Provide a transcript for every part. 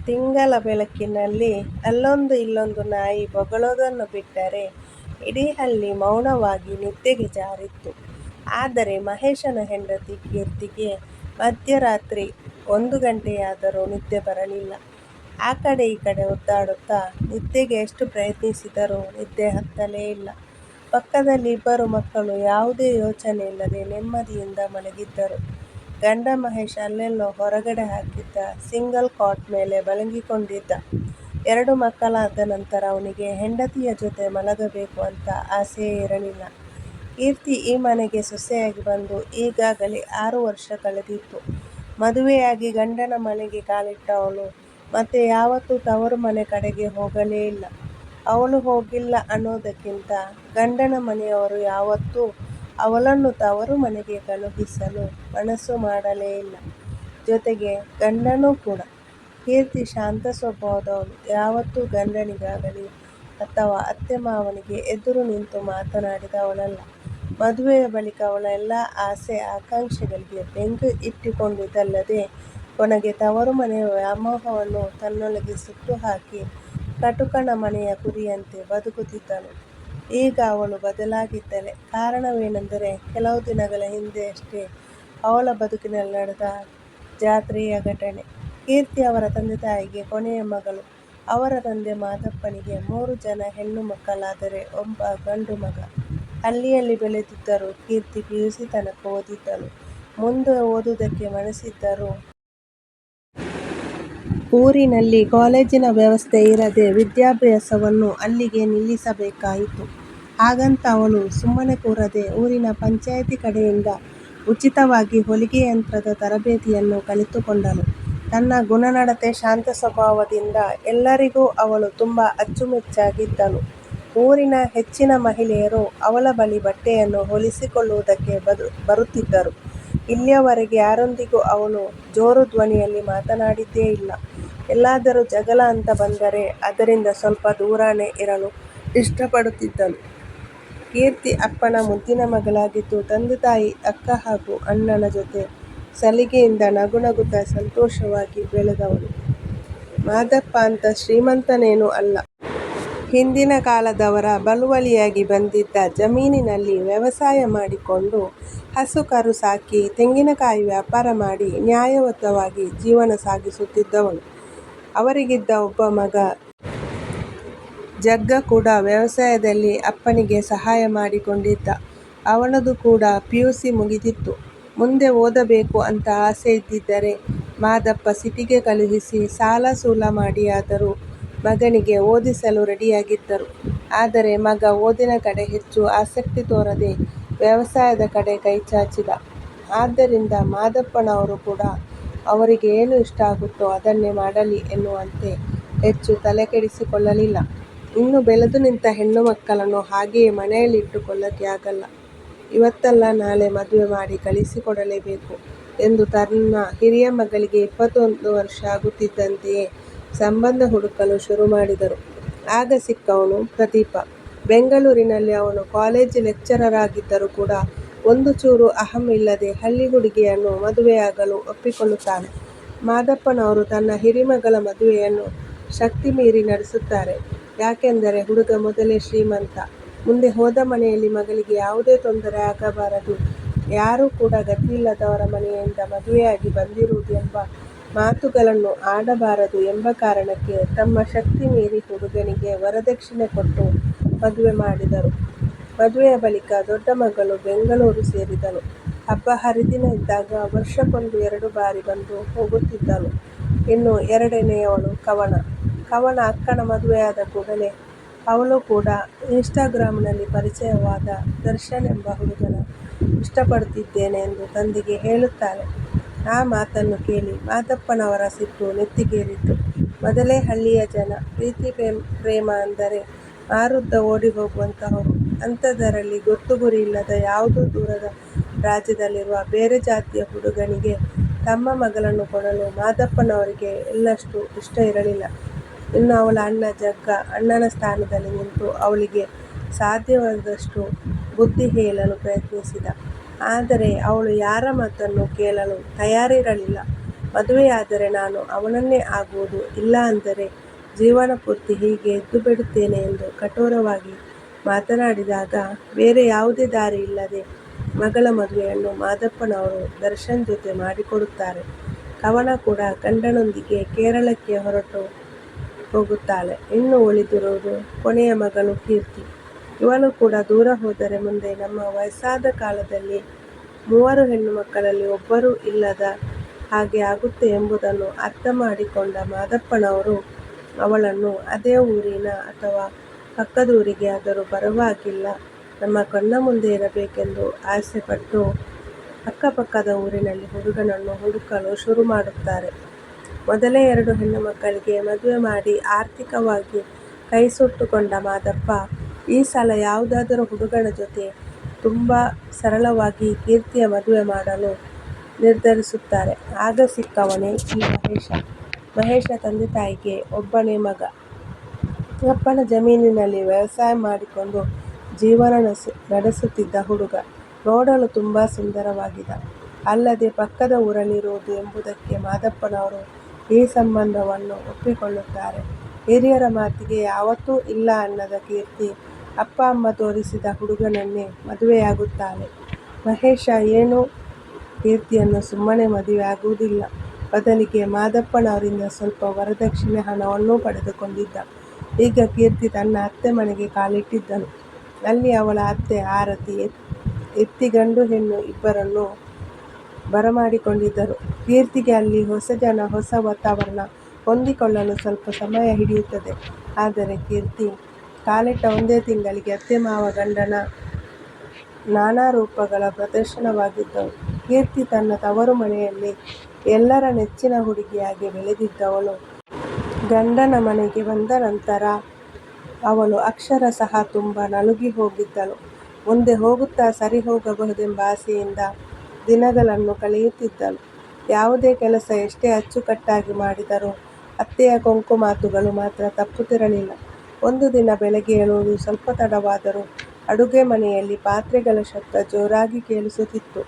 ತಿಂಗಳ ಬೆಳಕಿನಲ್ಲಿ ಅಲ್ಲೊಂದು ಇಲ್ಲೊಂದು ನಾಯಿ ಬೊಗಳೋದನ್ನು ಬಿಟ್ಟರೆ ಇಡೀ ಹಳ್ಳಿ ಮೌನವಾಗಿ ನಿದ್ದೆಗೆ ಜಾರಿತ್ತು. ಆದರೆ ಮಹೇಶನ ಹೆಂಡತಿ ಕೀರ್ತಿಗೆ ಮಧ್ಯರಾತ್ರಿ 1 ಗಂಟೆಯಾದರೂ ನಿದ್ದೆ ಬರಲಿಲ್ಲ. ಆ ಕಡೆ ಈ ಕಡೆ ಒದ್ದಾಡುತ್ತಾ ನಿದ್ದೆಗೆ ಎಷ್ಟು ಪ್ರಯತ್ನಿಸಿದರೂ ನಿದ್ದೆ ಹತ್ತಲೇ ಇಲ್ಲ. ಪಕ್ಕದಲ್ಲಿ 2 ಮಕ್ಕಳು ಯಾವುದೇ ಯೋಚನೆ ಇಲ್ಲದೆ ನೆಮ್ಮದಿಯಿಂದ ಮಲಗಿದ್ದರು. ಗಂಡ ಮಹೇಶ್ ಅಲ್ಲೆಲ್ಲೋ ಹೊರಗಡೆ ಹಾಕಿದ್ದ ಸಿಂಗಲ್ ಕಾಟ್ ಮೇಲೆ ಮಲಗಿಕೊಂಡಿದ್ದ. 2 ಮಕ್ಕಳಾದ ನಂತರ ಅವನಿಗೆ ಹೆಂಡತಿಯ ಜೊತೆ ಮಲಗಬೇಕು ಅಂತ ಆಸೆಯೇ ಇರಲಿಲ್ಲ. ಕೀರ್ತಿ ಈ ಮನೆಗೆ ಸೊಸೆಯಾಗಿ ಬಂದು ಈಗಾಗಲೇ 6 ವರ್ಷ ಕಳೆದಿತ್ತು. ಮದುವೆಯಾಗಿ ಗಂಡನ ಮನೆಗೆ ಕಾಲಿಟ್ಟ ಅವಳು ಮತ್ತೆ ಯಾವತ್ತೂ ತವರು ಮನೆ ಕಡೆಗೆ ಹೋಗಲೇ ಇಲ್ಲ. ಅವಳು ಹೋಗಿಲ್ಲ ಅನ್ನೋದಕ್ಕಿಂತ ಗಂಡನ ಮನೆಯವರು ಯಾವತ್ತೂ ಅವಳನ್ನು ತವರು ಮನೆಗೆ ಕಳುಹಿಸಲು ಮನಸ್ಸು ಮಾಡಲೇ ಇಲ್ಲ. ಜೊತೆಗೆ ಗಂಡನೂ ಕೂಡ. ಕೀರ್ತಿ ಶಾಂತ ಸ್ವಭಾವದವಳು. ಯಾವತ್ತೂ ಗಂಡನಿಗಾಗಲಿ ಅಥವಾ ಅತ್ತೆ ಮಾವನಿಗೆ ಎದುರು ನಿಂತು ಮಾತನಾಡಿದವಳಲ್ಲ. ಮದುವೆಯ ಬಳಿಕ ಅವಳ ಎಲ್ಲ ಆಸೆ ಆಕಾಂಕ್ಷೆಗಳಿಗೆ ಬೆಂಕಿ ಇಟ್ಟುಕೊಂಡಿದ್ದಲ್ಲದೆ ಕೊನೆಗೆ ತವರು ಮನೆಯ ವ್ಯಾಮೋಹವನ್ನು ತನ್ನೊಳಗೆ ಸುಟ್ಟು ಹಾಕಿ ಕಟುಕನ ಮನೆಯ ಕುರಿಯಂತೆ ಬದುಕುತ್ತಿದ್ದಳು. ಈಗ ಅವಳು ಬದಲಾಗಿದ್ದಾಳೆ. ಕಾರಣವೇನೆಂದರೆ ಕೆಲವು ದಿನಗಳ ಹಿಂದೆಯಷ್ಟೇ ಅವಳ ಬದುಕಿನಲ್ಲಿ ನಡೆದ ಜಾತ್ರೆಯ ಘಟನೆ. ಕೀರ್ತಿ ಅವರ ತಂದೆ ತಾಯಿಗೆ ಕೊನೆಯ ಮಗಳು. ಅವರ ತಂದೆ ಮಾದಪ್ಪನಿಗೆ 3 ಜನ ಹೆಣ್ಣು ಮಕ್ಕಳಾದರೆ ಒಬ್ಬ ಗಂಡು ಮಗ. ಹಳ್ಳಿಯಲ್ಲಿ ಬೆಳೆದಿದ್ದರೂ ಕೀರ್ತಿ PUC ತನಕ ಓದಿದ್ದಳು. ಮುಂದೆ ಓದುವುದಕ್ಕೆ ಮನಸ್ಸಿದ್ದರೂ ಊರಿನಲ್ಲಿ ಕಾಲೇಜಿನ ವ್ಯವಸ್ಥೆ ಇರದೆ ವಿದ್ಯಾಭ್ಯಾಸವನ್ನು ಅಲ್ಲಿಗೆ ನಿಲ್ಲಿಸಬೇಕಾಯಿತು. ಹಾಗಂತ ಅವಳು ಸುಮ್ಮನೆ ಕೂರದೆ ಊರಿನ ಪಂಚಾಯಿತಿ ಕಡೆಯಿಂದ ಉಚಿತವಾಗಿ ಹೊಲಿಗೆ ಯಂತ್ರದ ತರಬೇತಿಯನ್ನು ಕಲಿತುಕೊಂಡಳು. ತನ್ನ ಗುಣನಡತೆ, ಶಾಂತ ಸ್ವಭಾವದಿಂದ ಎಲ್ಲರಿಗೂ ಅವಳು ತುಂಬ ಅಚ್ಚುಮೆಚ್ಚಾಗಿದ್ದಳು. ಊರಿನ ಹೆಚ್ಚಿನ ಮಹಿಳೆಯರು ಅವಳ ಬಳಿ ಬಟ್ಟೆಯನ್ನು ಹೊಲಿಸಿಕೊಳ್ಳುವುದಕ್ಕೆ ಬರುತ್ತಿದ್ದರು. ಇಲ್ಲಿಯವರೆಗೆ ಯಾರೊಂದಿಗೂ ಅವಳು ಜೋರು ಧ್ವನಿಯಲ್ಲಿ ಮಾತನಾಡಿದ್ದೇ ಇಲ್ಲ. ಎಲ್ಲಾದರೂ ಜಗಳ ಅಂತ ಬಂದರೆ ಅದರಿಂದ ಸ್ವಲ್ಪ ದೂರನೇ ಇರಲು ಇಷ್ಟಪಡುತ್ತಿದ್ದಳು. ಕೀರ್ತಿ ಅಪ್ಪನ ಮುದ್ದಿನ ಮಗಳಾಗಿದ್ದು ತಂದೆ ತಾಯಿ, ಅಕ್ಕ ಹಾಗೂ ಅಣ್ಣನ ಜೊತೆ ಸಲಿಗೆಯಿಂದ ನಗುನಗುತ್ತಾ ಸಂತೋಷವಾಗಿ ಬೆಳೆದವಳು. ಮಾದಪ್ಪ ಅಂತ ಶ್ರೀಮಂತನೇನೂ ಅಲ್ಲ. ಹಿಂದಿನ ಕಾಲದವರ ಬಳುವಳಿಯಾಗಿ ಬಂದಿದ್ದ ಜಮೀನಿನಲ್ಲಿ ವ್ಯವಸಾಯ ಮಾಡಿಕೊಂಡು ಹಸು ಕರು ಸಾಕಿ ತೆಂಗಿನಕಾಯಿ ವ್ಯಾಪಾರ ಮಾಡಿ ನ್ಯಾಯಯುತವಾಗಿ ಜೀವನ ಸಾಗಿಸುತ್ತಿದ್ದವನು. ಅವರಿಗಿದ್ದ ಒಬ್ಬ ಮಗ ಜಗ್ಗ ಕೂಡ ವ್ಯವಸಾಯದಲ್ಲಿ ಅಪ್ಪನಿಗೆ ಸಹಾಯ ಮಾಡಿಕೊಂಡಿದ್ದ. ಅವನದು ಕೂಡ PUC ಮುಗಿದಿತ್ತು. ಮುಂದೆ ಓದಬೇಕು ಅಂತ ಆಸೆ ಇದ್ದಿದ್ದರೆ ಮಾದಪ್ಪ ಸಿಟಿಗೆ ಕಳುಹಿಸಿ ಸಾಲ ಸೂಲ ಮಾಡಿಯಾದರೂ ಮಗನಿಗೆ ಓದಿಸಲು ರೆಡಿಯಾಗಿದ್ದರು. ಆದರೆ ಮಗ ಓದಿನ ಕಡೆ ಹೆಚ್ಚು ಆಸಕ್ತಿ ತೋರದೆ ವ್ಯವಸಾಯದ ಕಡೆ ಕೈಚಾಚಿದ. ಆದ್ದರಿಂದ ಮಾದಪ್ಪನವರು ಕೂಡ ಅವರಿಗೆ ಏನು ಇಷ್ಟ ಆಗುತ್ತೋ ಅದನ್ನೇ ಮಾಡಲಿ ಎನ್ನುವಂತೆ ಹೆಚ್ಚು ತಲೆಕೆಡಿಸಿಕೊಳ್ಳಲಿಲ್ಲ. ಇನ್ನು ಬೆಳೆದು ನಿಂತ ಹೆಣ್ಣು ಮಕ್ಕಳನ್ನು ಹಾಗೆಯೇ ಮನೆಯಲ್ಲಿಟ್ಟುಕೊಳ್ಳಕ್ಕೆ ಆಗಲ್ಲ. ಇವತ್ತಲ್ಲ ನಾಳೆ ಮದುವೆ ಮಾಡಿ ಕಳಿಸಿಕೊಡಲೇಬೇಕು ಎಂದು ತನ್ನ ಹಿರಿಯ ಮಗಳಿಗೆ 21 ವರ್ಷ ಆಗುತ್ತಿದ್ದಂತೆಯೇ ಸಂಬಂಧ ಹುಡುಕಲು ಶುರು ಮಾಡಿದರು. ಆಗ ಸಿಕ್ಕವನು ಪ್ರದೀಪ. ಬೆಂಗಳೂರಿನಲ್ಲಿ ಅವನು ಕಾಲೇಜ್ ಲೆಕ್ಚರರ್ ಆಗಿದ್ದರೂ ಕೂಡ ಒಂದು ಚೂರು ಅಹಂ ಇಲ್ಲದೆ ಹಳ್ಳಿ ಹುಡುಗಿಯನ್ನು ಮದುವೆಯಾಗಲು ಒಪ್ಪಿಕೊಳ್ಳುತ್ತಾನೆ. ಮಾದಪ್ಪನವರು ತನ್ನ ಹಿರಿಮಗಳ ಮದುವೆಯನ್ನು ಶಕ್ತಿ ಮೀರಿ ನಡೆಸುತ್ತಾರೆ. ಯಾಕೆಂದರೆ ಹುಡುಗ ಮೊದಲೇ ಶ್ರೀಮಂತ. ಮುಂದೆ ಹೋದ ಮನೆಯಲ್ಲಿ ಮಗಳಿಗೆ ಯಾವುದೇ ತೊಂದರೆ ಆಗಬಾರದು, ಯಾರೂ ಕೂಡ ಗತಿಯಿಲ್ಲದವರ ಮನೆಯಿಂದ ಮದುವೆಯಾಗಿ ಬಂದಿರುವುದು ಎಂಬ ಮಾತುಗಳನ್ನು ಆಡಬಾರದು ಎಂಬ ಕಾರಣಕ್ಕೆ ತಮ್ಮ ಶಕ್ತಿ ಮೀರಿ ಹುಡುಗನಿಗೆ ವರದಕ್ಷಿಣೆ ಕೊಟ್ಟು ಮದುವೆ ಮಾಡಿದರು. ಮದುವೆಯ ಬಳಿಕ ದೊಡ್ಡ ಮಗಳು ಬೆಂಗಳೂರು ಸೇರಿದಳು. ಹಬ್ಬ ಹರಿದಿನ ಇದ್ದಾಗ ವರ್ಷಕ್ಕೊಂದು 2 ಬಾರಿ ಬಂದು ಹೋಗುತ್ತಿದ್ದಳು. ಇನ್ನು ಎರಡನೆಯವಳು ಕವನ ಅಕ್ಕನ ಮದುವೆಯಾದ ಕೂಡಲೇ ಅವಳು ಕೂಡ ಇನ್ಸ್ಟಾಗ್ರಾಂನಲ್ಲಿ ಪರಿಚಯವಾದ ದರ್ಶನ್ ಎಂಬ ಹುಡುಗನ ಇಷ್ಟಪಡುತ್ತಿದ್ದೇನೆ ಎಂದು ತಂದೆಗೆ ಹೇಳುತ್ತಾಳೆ. ಆ ಮಾತನ್ನು ಕೇಳಿ ಮಾದಪ್ಪನವರ ಸಿಟ್ಟು ನೆತ್ತಿಗೇರಿತು. ಮೊದಲೇ ಹಳ್ಳಿಯ ಜನ ಪ್ರೀತಿ ಪ್ರೇಮ ಅಂದರೆ ಮಾರುದ್ದ ಓಡಿ ಹೋಗುವಂತಹವರು. ಅಂಥದ್ದರಲ್ಲಿ ಗೊತ್ತು ಗುರಿ ಇಲ್ಲದ ಯಾವುದೋ ದೂರದ ರಾಜ್ಯದಲ್ಲಿರುವ ಬೇರೆ ಜಾತಿಯ ಹುಡುಗನಿಗೆ ತಮ್ಮ ಮಗಳನ್ನು ಕೊಡಲು ಮಾದಪ್ಪನವರಿಗೆ ಎಳ್ಳಷ್ಟು ಇಷ್ಟ ಇರಲಿಲ್ಲ. ಇನ್ನು ಅವಳ ಅಣ್ಣ ಜಗ್ಗ ಅಣ್ಣನ ಸ್ಥಾನದಲ್ಲಿ ನಿಂತು ಅವಳಿಗೆ ಸಾಧ್ಯವಾದಷ್ಟು ಬುದ್ಧಿ ಹೇಳಲು ಪ್ರಯತ್ನಿಸಿದ. ಆದರೆ ಅವಳು ಯಾರ ಮಾತನ್ನೂ ಕೇಳಲು ತಯಾರಿರಲಿಲ್ಲ. ಮದುವೆಯಾದರೆ ನಾನು ಅವನನ್ನೇ ಆಗುವುದು, ಇಲ್ಲ ಅಂದರೆ ಜೀವನ ಪೂರ್ತಿ ಹೀಗೆ ಇದ್ದು ಬಿಡುತ್ತೇನೆ ಎಂದು ಕಠೋರವಾಗಿ ಮಾತನಾಡಿದಾಗ ಬೇರೆ ಯಾವುದೇ ದಾರಿ ಇಲ್ಲದೆ ಮಗಳ ಮದುವೆಯನ್ನು ಮಾದಪ್ಪನವರು ದರ್ಶನ್ ಜೊತೆ ಮಾಡಿಕೊಡುತ್ತಾರೆ. ಕವನ ಕೂಡ ಗಂಡನೊಂದಿಗೆ ಕೇರಳಕ್ಕೆ ಹೊರಟು ಹೋಗುತ್ತಾಳೆ. ಇನ್ನು ಉಳಿದಿರುವುದು ಕೊನೆಯ ಮಗಳು ಕೀರ್ತಿ. ಇವಳು ಕೂಡ ದೂರ ಹೋದರೆ ಮುಂದೆ ನಮ್ಮ ವಯಸ್ಸಾದ ಕಾಲದಲ್ಲಿ 3 ಹೆಣ್ಣು ಮಕ್ಕಳಲ್ಲಿ ಒಬ್ಬರೂ ಇಲ್ಲದ ಹಾಗೆ ಆಗುತ್ತೆ ಎಂಬುದನ್ನು ಅರ್ಥ ಮಾಡಿಕೊಂಡ ಮಾದಪ್ಪನವರು ಅವಳನ್ನು ಅದೇ ಊರಿನ ಅಥವಾ ಪಕ್ಕದೂರಿಗೆ ಆದರೂ ಪರವಾಗಿಲ್ಲ ನಮ್ಮ ಕಣ್ಣ ಮುಂದೆ ಇರಬೇಕೆಂದು ಆಸೆಪಟ್ಟು ಅಕ್ಕಪಕ್ಕದ ಊರಿನಲ್ಲಿ ಹುಡುಗನನ್ನು ಹುಡುಕಲು ಶುರು ಮಾಡುತ್ತಾರೆ. ಮೊದಲೇ 2 ಹೆಣ್ಣು ಮಕ್ಕಳಿಗೆ ಮದುವೆ ಮಾಡಿ ಆರ್ಥಿಕವಾಗಿ ಕೈ ಸುಟ್ಟುಕೊಂಡ ಮಾದಪ್ಪ ಈ ಸಲ ಯಾವುದಾದರೂ ಹುಡುಗನ ಜೊತೆ ತುಂಬ ಸರಳವಾಗಿ ಕೀರ್ತಿಯ ಮದುವೆ ಮಾಡಲು ನಿರ್ಧರಿಸುತ್ತಾರೆ. ಆಗ ಸಿಕ್ಕವನೇ ಈ ಮಹೇಶ. ಮಹೇಶ ತಂದೆ ತಾಯಿಗೆ ಒಬ್ಬನೇ ಮಗ. ಅಪ್ಪನ ಜಮೀನಿನಲ್ಲಿ ವ್ಯವಸಾಯ ಮಾಡಿಕೊಂಡು ಜೀವನ ನಡೆಸುತ್ತಿದ್ದ ಹುಡುಗ. ನೋಡಲು ತುಂಬ ಸುಂದರವಾಗಿದ್ದ. ಅಲ್ಲದೆ ಪಕ್ಕದ ಊರಲ್ಲಿರುವುದು ಎಂಬುದಕ್ಕೆ ಮಾದಪ್ಪನವರು ಈ ಸಂಬಂಧವನ್ನು ಒಪ್ಪಿಕೊಳ್ಳುತ್ತಾರೆ. ಹಿರಿಯರ ಮಾತಿಗೆ ಯಾವತ್ತೂ ಇಲ್ಲ ಅನ್ನದ ಕೀರ್ತಿ ಅಪ್ಪ ಅಮ್ಮ ತೋರಿಸಿದ ಹುಡುಗನನ್ನೇ ಮದುವೆಯಾಗುತ್ತಾಳೆ. ಮಹೇಶ ಏನೂ ಕೀರ್ತಿಯನ್ನು ಸುಮ್ಮನೆ ಮದುವೆ ಆಗುವುದಿಲ್ಲ. ಬದಲಿಗೆ ಮಾದಪ್ಪನವರಿಂದ ಸ್ವಲ್ಪ ವರದಕ್ಷಿಣೆ ಹಣವನ್ನೂ ಪಡೆದುಕೊಂಡಿದ್ದ. ಈಗ ಕೀರ್ತಿ ತನ್ನ ಅತ್ತೆ ಮನೆಗೆ ಕಾಲಿಟ್ಟಿದ್ದನು. ಅಲ್ಲಿ ಅವಳ ಅತ್ತೆ ಆರತಿ ಎತ್ತಿ ಗಂಡು ಹೆಣ್ಣು ಇಬ್ಬರನ್ನೂ ಬರಮಾಡಿಕೊಂಡಿದ್ದರು. ಕೀರ್ತಿಗೆ ಅಲ್ಲಿ ಹೊಸ ಜನ ಹೊಸ ವಾತಾವರಣ ಹೊಂದಿಕೊಳ್ಳಲು ಸ್ವಲ್ಪ ಸಮಯ ಹಿಡಿಯುತ್ತದೆ. ಆದರೆ ಕೀರ್ತಿ ಕಾಲಿಟ್ಟ ಒಂದೇ ತಿಂಗಳಿಗೆ ಅತ್ತೆ ಮಾವ ಗಂಡನ ನಾನಾ ರೂಪಗಳ ಪ್ರದರ್ಶನವಾಗಿದ್ದವು. ಕೀರ್ತಿ ತನ್ನ ತವರು ಮನೆಯಲ್ಲಿ ಎಲ್ಲರ ನೆಚ್ಚಿನ ಹುಡುಗಿಯಾಗಿ ಬೆಳೆದಿದ್ದವಳು. ಗಂಡನ ಮನೆಗೆ ಬಂದ ನಂತರ ಅವಳು ಅಕ್ಷರಶಃ ತುಂಬ ನಲುಗಿ ಹೋಗಿದ್ದಳು. ಮುಂದೆ ಹೋಗುತ್ತಾ ಸರಿ ಹೋಗಬಹುದೆಂಬ ಆಸೆಯಿಂದ ದಿನಗಳನ್ನು ಕಳೆಯುತ್ತಿದ್ದಳು. ಯಾವುದೇ ಕೆಲಸ ಎಷ್ಟೇ ಅಚ್ಚುಕಟ್ಟಾಗಿ ಮಾಡಿದರೂ ಅತ್ತೆಯ ಕೊಂಕು ಮಾತುಗಳು ಮಾತ್ರ ತಪ್ಪುತ್ತಿರಲಿಲ್ಲ. ಒಂದು ದಿನ ಬೆಳಗ್ಗೆ ಏಳುವುದು ಸ್ವಲ್ಪ ತಡವಾದರೂ ಅಡುಗೆ ಮನೆಯಲ್ಲಿ ಪಾತ್ರೆಗಳ ಶಬ್ದ ಜೋರಾಗಿ ಕೇಳಿಸುತ್ತಿತ್ತು.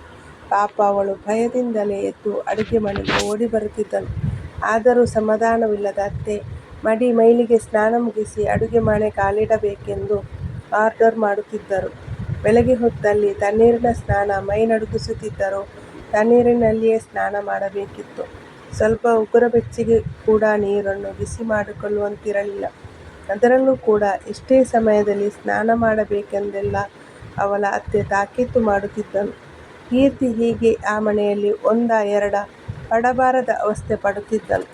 ಪಾಪ ಅವಳು ಭಯದಿಂದಲೇ ಎದ್ದು ಅಡುಗೆ ಮನೆಗೆ ಓಡಿ ಬರುತ್ತಿದ್ದಳು. ಆದರೂ ಸಮಾಧಾನವಿಲ್ಲದ ಅತ್ತೆ ಮಡಿ ಮೈಲಿಗೆ ಸ್ನಾನ ಮುಗಿಸಿ ಅಡುಗೆ ಮನೆ ಕಾಲಿಡಬೇಕೆಂದು ಆರ್ಡರ್ ಮಾಡುತ್ತಿದ್ದರು. ಬೆಳಗ್ಗೆ ಹೊತ್ತಲ್ಲಿ ತಣ್ಣೀರಿನ ಸ್ನಾನ ಮೈ ನಡುಗಿಸುತ್ತಿದ್ದರೂ ತಣ್ಣೀರಿನಲ್ಲಿಯೇ ಸ್ನಾನ ಮಾಡಬೇಕಿತ್ತು. ಸ್ವಲ್ಪ ಉಗುರ ಬೆಚ್ಚಗೆ ಕೂಡ ನೀರನ್ನು ಬಿಸಿ ಮಾಡಿಕೊಳ್ಳುವಂತಿರಲಿಲ್ಲ. ಅದರಲ್ಲೂ ಕೂಡ ಎಷ್ಟೇ ಸಮಯದಲ್ಲಿ ಸ್ನಾನ ಮಾಡಬೇಕೆಂದೆಲ್ಲ ಅವಳ ಅತ್ತೆ ತಾಕೀತು ಮಾಡುತ್ತಿದ್ದಳು. ಕೀರ್ತಿ ಹೀಗೆ ಆ ಮನೆಯಲ್ಲಿ 1-2 ಪಡಬಾರದ ಅವಸ್ಥೆ ಪಡುತ್ತಿದ್ದಳು.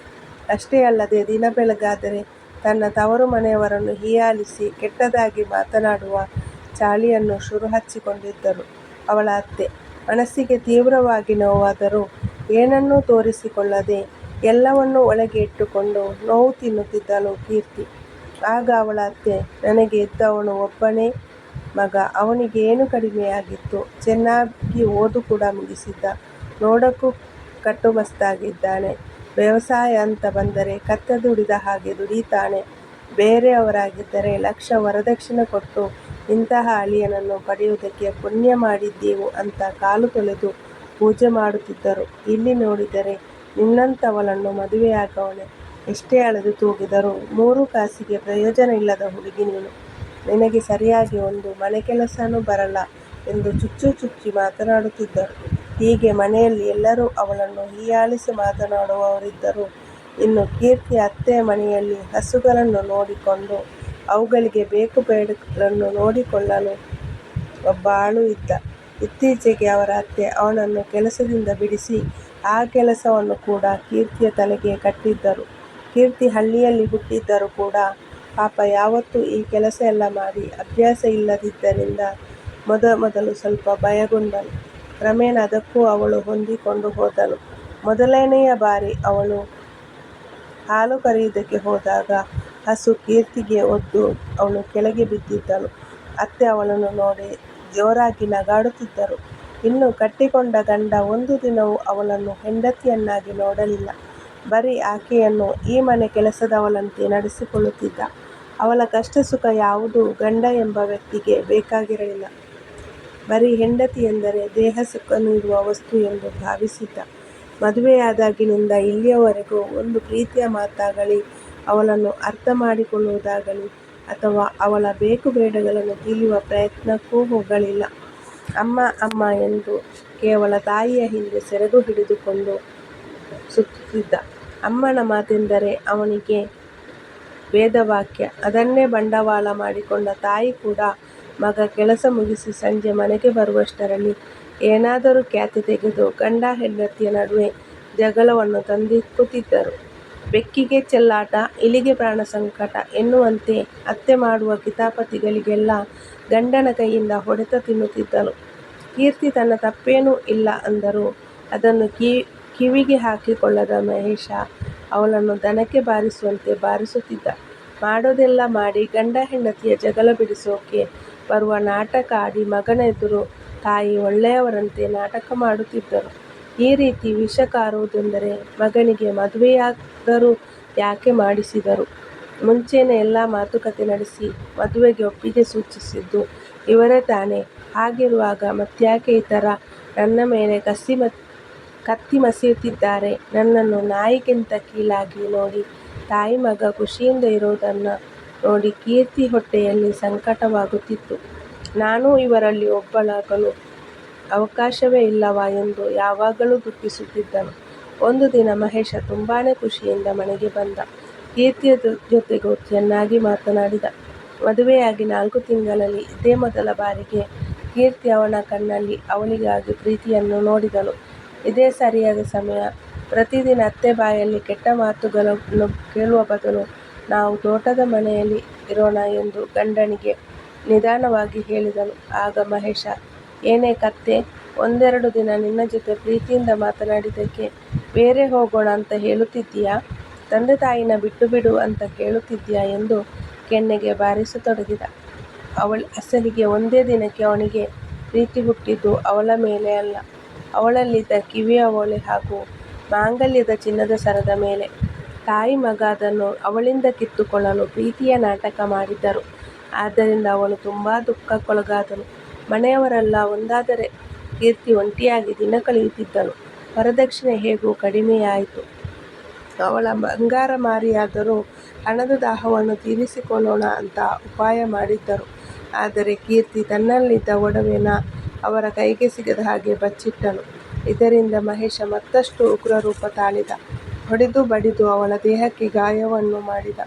ಅಷ್ಟೇ ಅಲ್ಲದೆ ದಿನ ಬೆಳಗಾದರೆ ತನ್ನ ತವರು ಮನೆಯವರನ್ನು ಹೀಯಾಳಿಸಿ ಕೆಟ್ಟದಾಗಿ ಮಾತನಾಡುವ ಚಾಳಿಯನ್ನು ಶುರು ಹಚ್ಚಿಕೊಂಡಿದ್ದರು ಅವಳ ಅತ್ತೆ. ಮನಸ್ಸಿಗೆ ತೀವ್ರವಾಗಿ ನೋವಾದರೂ ಏನನ್ನೂ ತೋರಿಸಿಕೊಳ್ಳದೆ ಎಲ್ಲವನ್ನೂ ಒಳಗೆ ಇಟ್ಟುಕೊಂಡು ನೋವು ತಿನ್ನುತ್ತಿದ್ದಳು ಕೀರ್ತಿ. ಆಗ ಅವಳ ಅತ್ತೆ, ನನಗೆ ಇದ್ದವನು ಒಬ್ಬನೇ ಮಗ. ಅವನಿಗೆ ಏನು ಕಡಿಮೆಯಾಗಿತ್ತು? ಚೆನ್ನಾಗಿ ಓದು ಕೂಡ ಮುಗಿಸಿದ್ದ. ನೋಡೋಕ್ಕೂ ಕಟ್ಟುಮಸ್ತಾಗಿದ್ದಾನೆ. ವ್ಯವಸಾಯ ಅಂತ ಬಂದರೆ ಕತ್ತೆ ದುಡಿದ ಹಾಗೆ ದುಡಿತಾನೆ. ಬೇರೆಯವರಾಗಿದ್ದರೆ ಲಕ್ಷ ವರದಕ್ಷಿಣೆ ಕೊಟ್ಟು ಇಂತಹ ಅಳಿಯನನ್ನು ಪಡೆಯುವುದಕ್ಕೆ ಪುಣ್ಯ ಮಾಡಿದ್ದೆವು ಅಂತ ಕಾಲು ತೊಳೆದು ಪೂಜೆ ಮಾಡುತ್ತಿದ್ದರು. ಇಲ್ಲಿ ನೋಡಿದರೆ ನಿನ್ನಂಥವಳನ್ನು ಮದುವೆಯಾಗವನೆ. ಎಷ್ಟೇ ಅಳೆದು ತೂಗಿದರೂ 3 ಕಾಸಿಗೆ ಪ್ರಯೋಜನ ಇಲ್ಲದ ಹುಡುಗಿ ನೀನು. ನಿನಗೆ ಸರಿಯಾಗಿ ಒಂದು ಮನೆ ಕೆಲಸನೂ ಬರಲ್ಲ ಎಂದು ಚುಚ್ಚಿ ಮಾತನಾಡುತ್ತಿದ್ದರು. ಹೀಗೆ ಮನೆಯಲ್ಲಿ ಎಲ್ಲರೂ ಅವಳನ್ನು ಹೀಯಾಳಿಸಿ ಮಾತನಾಡುವವರಿದ್ದರು. ಇನ್ನು ಕೀರ್ತಿಯ ಅತ್ತೆಯ ಮನೆಯಲ್ಲಿ ಹಸುಗಳನ್ನು ನೋಡಿಕೊಂಡು ಅವುಗಳಿಗೆ ಬೇಕು ಬೇಡಗಳನ್ನು ನೋಡಿಕೊಳ್ಳಲು ಒಬ್ಬ ಆಳು ಇದ್ದ. ಇತ್ತೀಚೆಗೆ ಅವರ ಅತ್ತೆ ಅವನನ್ನು ಕೆಲಸದಿಂದ ಬಿಡಿಸಿ ಆ ಕೆಲಸವನ್ನು ಕೂಡ ಕೀರ್ತಿಯ ತಲೆಗೆ ಕಟ್ಟಿದ್ದರು. ಕೀರ್ತಿ ಹಳ್ಳಿಯಲ್ಲಿ ಹುಟ್ಟಿದ್ದರೂ ಕೂಡ ಪಾಪ ಯಾವತ್ತೂ ಈ ಕೆಲಸ ಎಲ್ಲ ಮಾಡಿ ಅಭ್ಯಾಸ ಇಲ್ಲದಿದ್ದರಿಂದ ಮೊದಲು ಸ್ವಲ್ಪ ಭಯಗೊಂಡಳು. ಕ್ರಮೇಣ ಅದಕ್ಕೂ ಅವಳು ಹೊಂದಿಕೊಂಡು ಹೋದಳು. ಮೊದಲನೆಯ ಬಾರಿ ಅವಳು ಹಾಲು ಕರೆಯುವುದಕ್ಕೆ ಹೋದಾಗ ಹಸು ಕೀರ್ತಿಗೆ ಒದ್ದು ಅವಳು ಕೆಳಗೆ ಬಿದ್ದಿದ್ದಳು. ಅತ್ತೆ ಅವಳನ್ನು ನೋಡಿ ಜೋರಾಗಿ ನಗಾಡುತ್ತಿದ್ದರು. ಇನ್ನು ಕಟ್ಟಿಕೊಂಡ ಗಂಡ ಒಂದು ದಿನವೂ ಅವಳನ್ನು ಹೆಂಡತಿಯನ್ನಾಗಿ ನೋಡಲಿಲ್ಲ. ಬರೀ ಆಕೆಯನ್ನು ಈ ಮನೆ ಕೆಲಸದವಳಂತೆ ನಡೆಸಿಕೊಳ್ಳುತ್ತಿದ್ದ. ಅವಳ ಕಷ್ಟ ಸುಖ ಯಾವುದೂ ಗಂಡ ಎಂಬ ವ್ಯಕ್ತಿಗೆ ಬೇಕಾಗಿರಲಿಲ್ಲ. ಬರೀ ಹೆಂಡತಿ ಎಂದರೆ ದೇಹ ಸುಖ ನೀಡುವ ವಸ್ತು ಎಂದು ಭಾವಿಸಿದ್ದ. ಮದುವೆಯಾದಾಗಿನಿಂದ ಇಲ್ಲಿಯವರೆಗೂ ಒಂದು ಪ್ರೀತಿಯ ಮಾತಾಗಲಿ, ಅವಳನ್ನು ಅರ್ಥ ಮಾಡಿಕೊಳ್ಳುವುದಾಗಲಿ ಅಥವಾ ಅವಳ ಬೇಕು ಬೇಡಗಳನ್ನು ತಿಳಿಯುವ ಪ್ರಯತ್ನಕ್ಕೂ ಹೋಗಲಿಲ್ಲ. ಅಮ್ಮ ಅಮ್ಮ ಎಂದು ಕೇವಲ ತಾಯಿಯ ಹಿಂದೆ ಸೆರಗು ಹಿಡಿದುಕೊಂಡು ಸುತ್ತುತ್ತಿದ್ದ. ಅಮ್ಮನ ಮಾತೆಂದರೆ ಅವನಿಗೆ ವೇದವಾಕ್ಯ. ಅದನ್ನೇ ಬಂಡವಾಳ ಮಾಡಿಕೊಂಡ ತಾಯಿ ಕೂಡ ಮಗ ಕೆಲಸ ಮುಗಿಸಿ ಸಂಜೆ ಮನೆಗೆ ಬರುವಷ್ಟರಲ್ಲಿ ಏನಾದರೂ ಕ್ಯಾತೆ ತೆಗೆದು ಗಂಡ ಹೆಂಡತಿಯ ನಡುವೆ ಜಗಳವನ್ನು ತಂದಿಕ್ಕುತ್ತಿದ್ದರು. ಬೆಕ್ಕಿಗೆ ಚೆಲ್ಲಾಟ, ಇಲಿಗೆ ಪ್ರಾಣ ಸಂಕಟ ಎನ್ನುವಂತೆ ಅತ್ತೆ ಮಾಡುವ ಕಿತಾಪತಿಗಳಿಗೆಲ್ಲ ಗಂಡನ ಕೈಯಿಂದ ಹೊಡೆತ ತಿನ್ನುತ್ತಿದ್ದಳು. ಕೀರ್ತಿ ತನ್ನ ತಪ್ಪೇನೂ ಇಲ್ಲ ಅಂದರೂ ಅದನ್ನು ಕಿವಿಗೆ ಹಾಕಿಕೊಳ್ಳದ ಮಹೇಶ ಅವಳನ್ನು ದನಕ್ಕೆ ಬಾರಿಸುವಂತೆ ಬಾರಿಸುತ್ತಿದ್ದ. ಮಾಡೋದೆಲ್ಲ ಮಾಡಿ ಗಂಡ ಹೆಂಡತಿಯ ಜಗಳ ಬಿಡಿಸೋಕೆ ಬರುವ ನಾಟಕ ಆಡಿ ಮಗನ ಎದುರು ತಾಯಿ ಒಳ್ಳೆಯವರಂತೆ ನಾಟಕ ಮಾಡುತ್ತಿದ್ದರು. ಈ ರೀತಿ ವಿಷ ಕಾರುವುದೆಂದರೆ ಮಗನಿಗೆ ಮದುವೆಯಾದರೂ ಯಾಕೆ ಮಾಡಿಸಿದರು? ಮುಂಚೆನೇ ಎಲ್ಲ ಮಾತುಕತೆ ನಡೆಸಿ ಮದುವೆಗೆ ಒಪ್ಪಿಗೆ ಸೂಚಿಸಿದ್ದು ಇವರೇ ತಾನೇ. ಹಾಗಿರುವಾಗ ಮತ್ತ್ಯಾಕೆ ಈ ಥರ ನನ್ನ ಮೇಲೆ ಕತ್ತಿ ಮಸೆಯುತ್ತಿದ್ದಾರೆ? ನನ್ನನ್ನು ನಾಯಿಗಿಂತ ಕೀಳಾಗಿ ನೋಡಿ ತಾಯಿ ಮಗ ಖುಷಿಯಿಂದ ಇರೋದನ್ನು ನೋಡಿ ಕೀರ್ತಿ ಹೊಟ್ಟೆಯಲ್ಲಿ ಸಂಕಟವಾಗುತ್ತಿತ್ತು. ನಾನೂ ಇವರಲ್ಲಿ ಒಬ್ಬಳಾಗಲು ಅವಕಾಶವೇ ಇಲ್ಲವಾ ಎಂದು ಯಾವಾಗಲೂ ದುಃಖಿಸುತ್ತಿದ್ದನು. ಒಂದು ದಿನ ಮಹೇಶ ತುಂಬಾನೇ ಖುಷಿಯಿಂದ ಮನೆಗೆ ಬಂದ. ಕೀರ್ತಿಯ ಜೊತೆಗೂ ಚೆನ್ನಾಗಿ ಮಾತನಾಡಿದ. ಮದುವೆಯಾಗಿ 4 ತಿಂಗಳಲ್ಲಿ ಇದೇ ಮೊದಲ ಬಾರಿಗೆ ಕೀರ್ತಿ ಅವನ ಕಣ್ಣಲ್ಲಿ ಅವಳಿಗಾಗಿ ಪ್ರೀತಿಯನ್ನು ನೋಡಿದಳು. ಇದೇ ಸರಿಯಾದ ಸಮಯ. ಪ್ರತಿದಿನ ಅತ್ತೆ ಬಾಯಲ್ಲಿ ಕೆಟ್ಟ ಮಾತುಗಳನ್ನು ಕೇಳುವ ಬದಲು ನಾವು ತೋಟದ ಮನೆಯಲ್ಲಿ ಇರೋಣ ಎಂದು ಗಂಡನಿಗೆ ನಿಧಾನವಾಗಿ ಹೇಳಿದಳು. ಆಗ ಮಹೇಶ, ಏನೇ ಕತ್ತೆ, ಒಂದೆರಡು ದಿನ ನಿನ್ನ ಜೊತೆ ಪ್ರೀತಿಯಿಂದ ಮಾತನಾಡಿದ್ದಕ್ಕೆ ಬೇರೆ ಹೋಗೋಣ ಅಂತ ಹೇಳುತ್ತಿದ್ದೀಯಾ? ತಂದೆ ತಾಯಿನ ಬಿಟ್ಟು ಬಿಡು ಅಂತ ಕೇಳುತ್ತಿದ್ದೀಯಾ ಎಂದು ಕೆನ್ನೆಗೆ ಬಾರಿಸತೊಡಗಿದ. ಅಸಲಿಗೆ ಒಂದೇ ದಿನಕ್ಕೆ ಅವನಿಗೆ ಪ್ರೀತಿ ಹುಟ್ಟಿದ್ದು ಅವಳ ಮೇಲೆ ಅಲ್ಲ, ಅವಳಲ್ಲಿದ್ದ ಕಿವಿಯ ಓಲೆ ಹಾಗೂ ಮಾಂಗಲ್ಯದ ಚಿನ್ನದ ಸರದ ಮೇಲೆ. ತಾಯಿ ಮಗ ಅದನ್ನು ಅವಳಿಂದ ಕಿತ್ತುಕೊಳ್ಳಲು ಪ್ರೀತಿಯ ನಾಟಕ ಮಾಡಿದ್ದರು. ಆದ್ದರಿಂದ ಅವಳು ತುಂಬ ದುಃಖಕ್ಕೊಳಗಾದಳು. ಮನೆಯವರೆಲ್ಲ ಒಂದಾದರೆ ಕೀರ್ತಿ ಒಂಟಿಯಾಗಿ ದಿನ ಕಳೆಯುತ್ತಿದ್ದಳು. ವರದಕ್ಷಿಣೆ ಹೇಗೂ ಕಡಿಮೆಯಾಯಿತು. ಅವಳ ಬಂಗಾರ ಮಾರಿಯಾದರೂ ಹಣದ ದಾಹವನ್ನು ತೀರಿಸಿಕೊಳ್ಳೋಣ ಅಂತ ಉಪಾಯ ಮಾಡಿದ್ದರು. ಆದರೆ ಕೀರ್ತಿ ತನ್ನಲ್ಲಿದ್ದ ಒಡವೆನ ಅವರ ಕೈಗೆ ಸಿಗದ ಹಾಗೆ ಬಚ್ಚಿಟ್ಟಳು. ಇದರಿಂದ ಮಹೇಶ ಮತ್ತಷ್ಟು ಉಗ್ರರೂಪ ತಾಳಿದ. ಹೊಡೆದು ಬಡಿದು ಅವಳ ದೇಹಕ್ಕೆ ಗಾಯವನ್ನು ಮಾಡಿದ.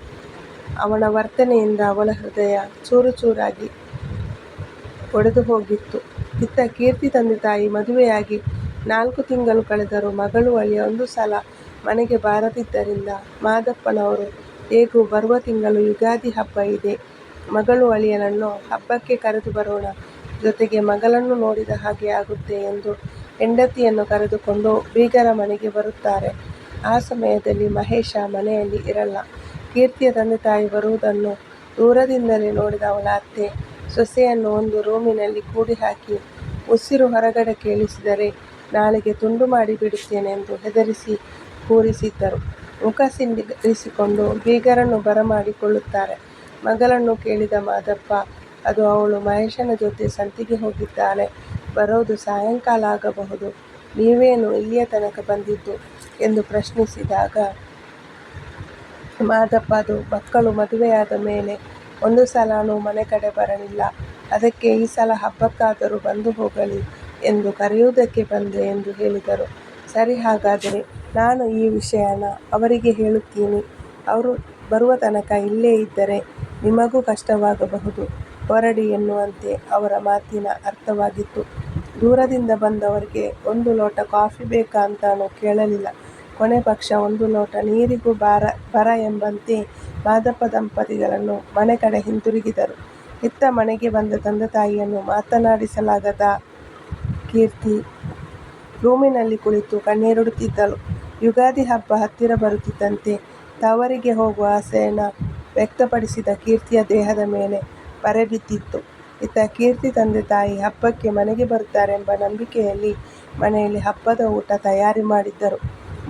ಅವನ ವರ್ತನೆಯಿಂದ ಅವಳ ಹೃದಯ ಚೂರು ಚೂರಾಗಿ ಒಡೆದು ಹೋಗಿತ್ತು. ಇತ್ತ ಕೀರ್ತಿ ತಂದೆ ತಾಯಿ ಮದುವೆಯಾಗಿ 4 ತಿಂಗಳು ಕಳೆದರೂ ಮಗಳು ಅಳಿಯ ಒಂದು ಸಲ ಮನೆಗೆ ಬಾರದಿದ್ದರಿಂದ ಮಾದಪ್ಪನವರು ಹೇಗೂ ಬರುವ ತಿಂಗಳು ಯುಗಾದಿ ಹಬ್ಬ ಇದೆ, ಮಗಳು ಅಳಿಯನನ್ನು ಹಬ್ಬಕ್ಕೆ ಕರೆದು ಬರೋಣ, ಜೊತೆಗೆ ಮಗಳನ್ನು ನೋಡಿದ ಹಾಗೆ ಆಗುತ್ತೆ ಎಂದು ಹೆಂಡತಿಯನ್ನು ಕರೆದುಕೊಂಡು ಬೀಗರ ಮನೆಗೆ ಬರುತ್ತಾರೆ. ಆ ಸಮಯದಲ್ಲಿ ಮಹೇಶ ಮನೆಯಲ್ಲಿ ಇರಲ್ಲ. ಕೀರ್ತಿಯ ತಂದೆ ತಾಯಿ ಬರುವುದನ್ನು ದೂರದಿಂದಲೇ ನೋಡಿದ ಅವಳ ಅತ್ತೆ ಸೊಸೆಯನ್ನು ಒಂದು ರೂಮಿನಲ್ಲಿ ಕೂಡಿಹಾಕಿ ಉಸಿರು ಹೊರಗಡೆ ಕೇಳಿಸಿದರೆ ನಾಳೆಗೆ ತುಂಡು ಮಾಡಿ ಬಿಡುತ್ತೇನೆ ಎಂದು ಹೆದರಿಸಿ ಕೂರಿಸಿದ್ದರು. ಮುಖ ಸಿಂಗರಿಸಿಕೊಂಡು ಬೀಗರನ್ನು ಬರಮಾಡಿಕೊಳ್ಳುತ್ತಾರೆ. ಮಗಳನ್ನು ಕೇಳಿದ ಮಾದಪ್ಪ, ಅದು ಅವಳು ಮಹೇಶನ ಜೊತೆ ಸಂತಿಗೆ ಹೋಗಿದ್ದಾಳೆ, ಬರೋದು ಸಾಯಂಕಾಲ ಆಗಬಹುದು, ನೀವೇನು ಇಲ್ಲಿಯ ತನಕ ಬಂದಿದ್ದು ಎಂದು ಪ್ರಶ್ನಿಸಿದಾಗ ಮಾದಪ್ಪ, ಅದು ಮಕ್ಕಳು ಮದುವೆಯಾದ ಮೇಲೆ ಒಂದು ಸಲಾನೂ ಮನೆ ಕಡೆ ಬರಲಿಲ್ಲ, ಅದಕ್ಕೆ ಈ ಸಲ ಹಬ್ಬಕ್ಕಾದರೂ ಬಂದು ಹೋಗಲಿ ಎಂದು ಕರೆಯುವುದಕ್ಕೆ ಬಂದೆ ಎಂದು ಹೇಳಿದರು. ಸರಿ, ಹಾಗಾದರೆ ನಾನು ಈ ವಿಷಯನ ಅವರಿಗೆ ಹೇಳುತ್ತೀನಿ. ಅವರು ಬರುವ ತನಕ ಇಲ್ಲೇ ಇದ್ದರೆ ನಿಮಗೂ ಕಷ್ಟವಾಗಬಹುದು, ಹೊರಡಿ ಎನ್ನುವಂತೆ ಅವರ ಮಾತಿನ ಅರ್ಥವಾಗಿತ್ತು. ದೂರದಿಂದ ಬಂದವರಿಗೆ ಒಂದು ಲೋಟ ಕಾಫಿ ಬೇಕಾ ಅಂತಾನೂ ಕೇಳಲಿಲ್ಲ. ಕೊನೆ ಪಕ್ಷ ಒಂದು ಲೋಟ ನೀರಿಗೂ ಬರ ಎಂಬಂತೆ ಮಾದಪ್ಪ ದಂಪತಿಗಳನ್ನು ಮನೆ ಕಡೆ ಹಿಂದಿರುಗಿದರು. ಇತ್ತ ಮನೆಗೆ ಬಂದ ತಂದೆ ತಾಯಿಯನ್ನು ಮಾತನಾಡಿಸಲಾಗದ ಕೀರ್ತಿ ರೂಮಿನಲ್ಲಿ ಕುಳಿತು ಕಣ್ಣೀರಿಡುತ್ತಿದ್ದಳು. ಯುಗಾದಿ ಹಬ್ಬ ಹತ್ತಿರ ಬರುತ್ತಿದ್ದಂತೆ ತವರಿಗೆ ಹೋಗುವ ಆಸೆಯನ್ನು ವ್ಯಕ್ತಪಡಿಸಿದ ಕೀರ್ತಿಯ ದೇಹದ ಮೇಲೆ ಬರೆ ಬಿದ್ದಿತ್ತು. ಇತ್ತ ಕೀರ್ತಿ ತಂದೆ ತಾಯಿ ಹಬ್ಬಕ್ಕೆ ಮನೆಗೆ ಬರುತ್ತಾರೆಂಬ ನಂಬಿಕೆಯಲ್ಲಿ ಮನೆಯಲ್ಲಿ ಹಬ್ಬದ ಊಟ ತಯಾರಿ ಮಾಡಿದ್ದರು.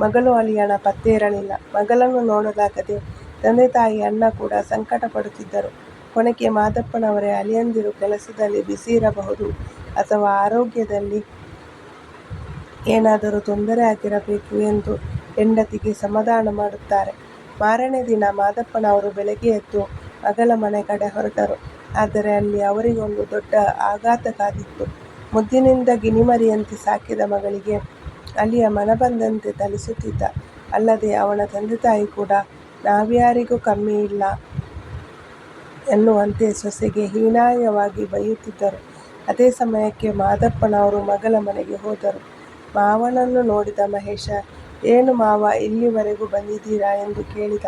ಮಗಳು ಅಳಿಯನ ಪತ್ತೆ ಇರಲಿಲ್ಲ. ಮಗಳನ್ನು ನೋಡಲಾಗದೆ ತಂದೆ ತಾಯಿ ಅಣ್ಣ ಕೂಡ ಸಂಕಟ ಪಡುತ್ತಿದ್ದರು. ಕೊನೆಗೆ ಮಾದಪ್ಪನವರೇ ಅಳಿಯಂದಿರು ಕೆಲಸದಲ್ಲಿ ಬಿಸಿ ಇರಬಹುದು ಅಥವಾ ಆರೋಗ್ಯದಲ್ಲಿ ಏನಾದರೂ ತೊಂದರೆ ಆಗಿರಬೇಕು ಎಂದು ಹೆಂಡತಿಗೆ ಸಮಾಧಾನ ಮಾಡುತ್ತಾರೆ. ಮಾರನೇ ದಿನ ಮಾದಪ್ಪನವರು ಬೆಳಗ್ಗೆ ಎದ್ದು ಮಗಳ ಮನೆ ಕಡೆ ಹೊರಟರು. ಆದರೆ ಅಲ್ಲಿ ಅವರಿಗೊಂದು ದೊಡ್ಡ ಆಘಾತ ಕಾದಿತ್ತು. ಮುದ್ದಿನಿಂದ ಗಿಣಿಮರಿಯಂತೆ ಸಾಕಿದ ಮಗಳಿಗೆ ಅಳಿಯ ಮನಬಂದಂತೆ ಥಳಿಸುತ್ತಿದ್ದ. ಅಲ್ಲದೆ ಅವನ ತಂದೆ-ತಾಯಿ ಕೂಡ ನಾವ್ಯಾರಿಗೂ ಕಮ್ಮಿಯಿಲ್ಲ ಎನ್ನುವಂತೆ ಸೊಸೆಗೆ ಹೀನಾಯವಾಗಿ ಬೈಯುತ್ತಿದ್ದರು. ಅದೇ ಸಮಯಕ್ಕೆ ಮಾದಪ್ಪನವರು ಮಗಳ ಮನೆಗೆ ಹೋದರು. ಮಾವನನ್ನು ನೋಡಿದ ಮಹೇಶ, "ಏನು ಮಾವ, ಇಲ್ಲಿವರೆಗೂ ಬಂದಿದ್ದೀರಾ" ಎಂದು ಕೇಳಿದ.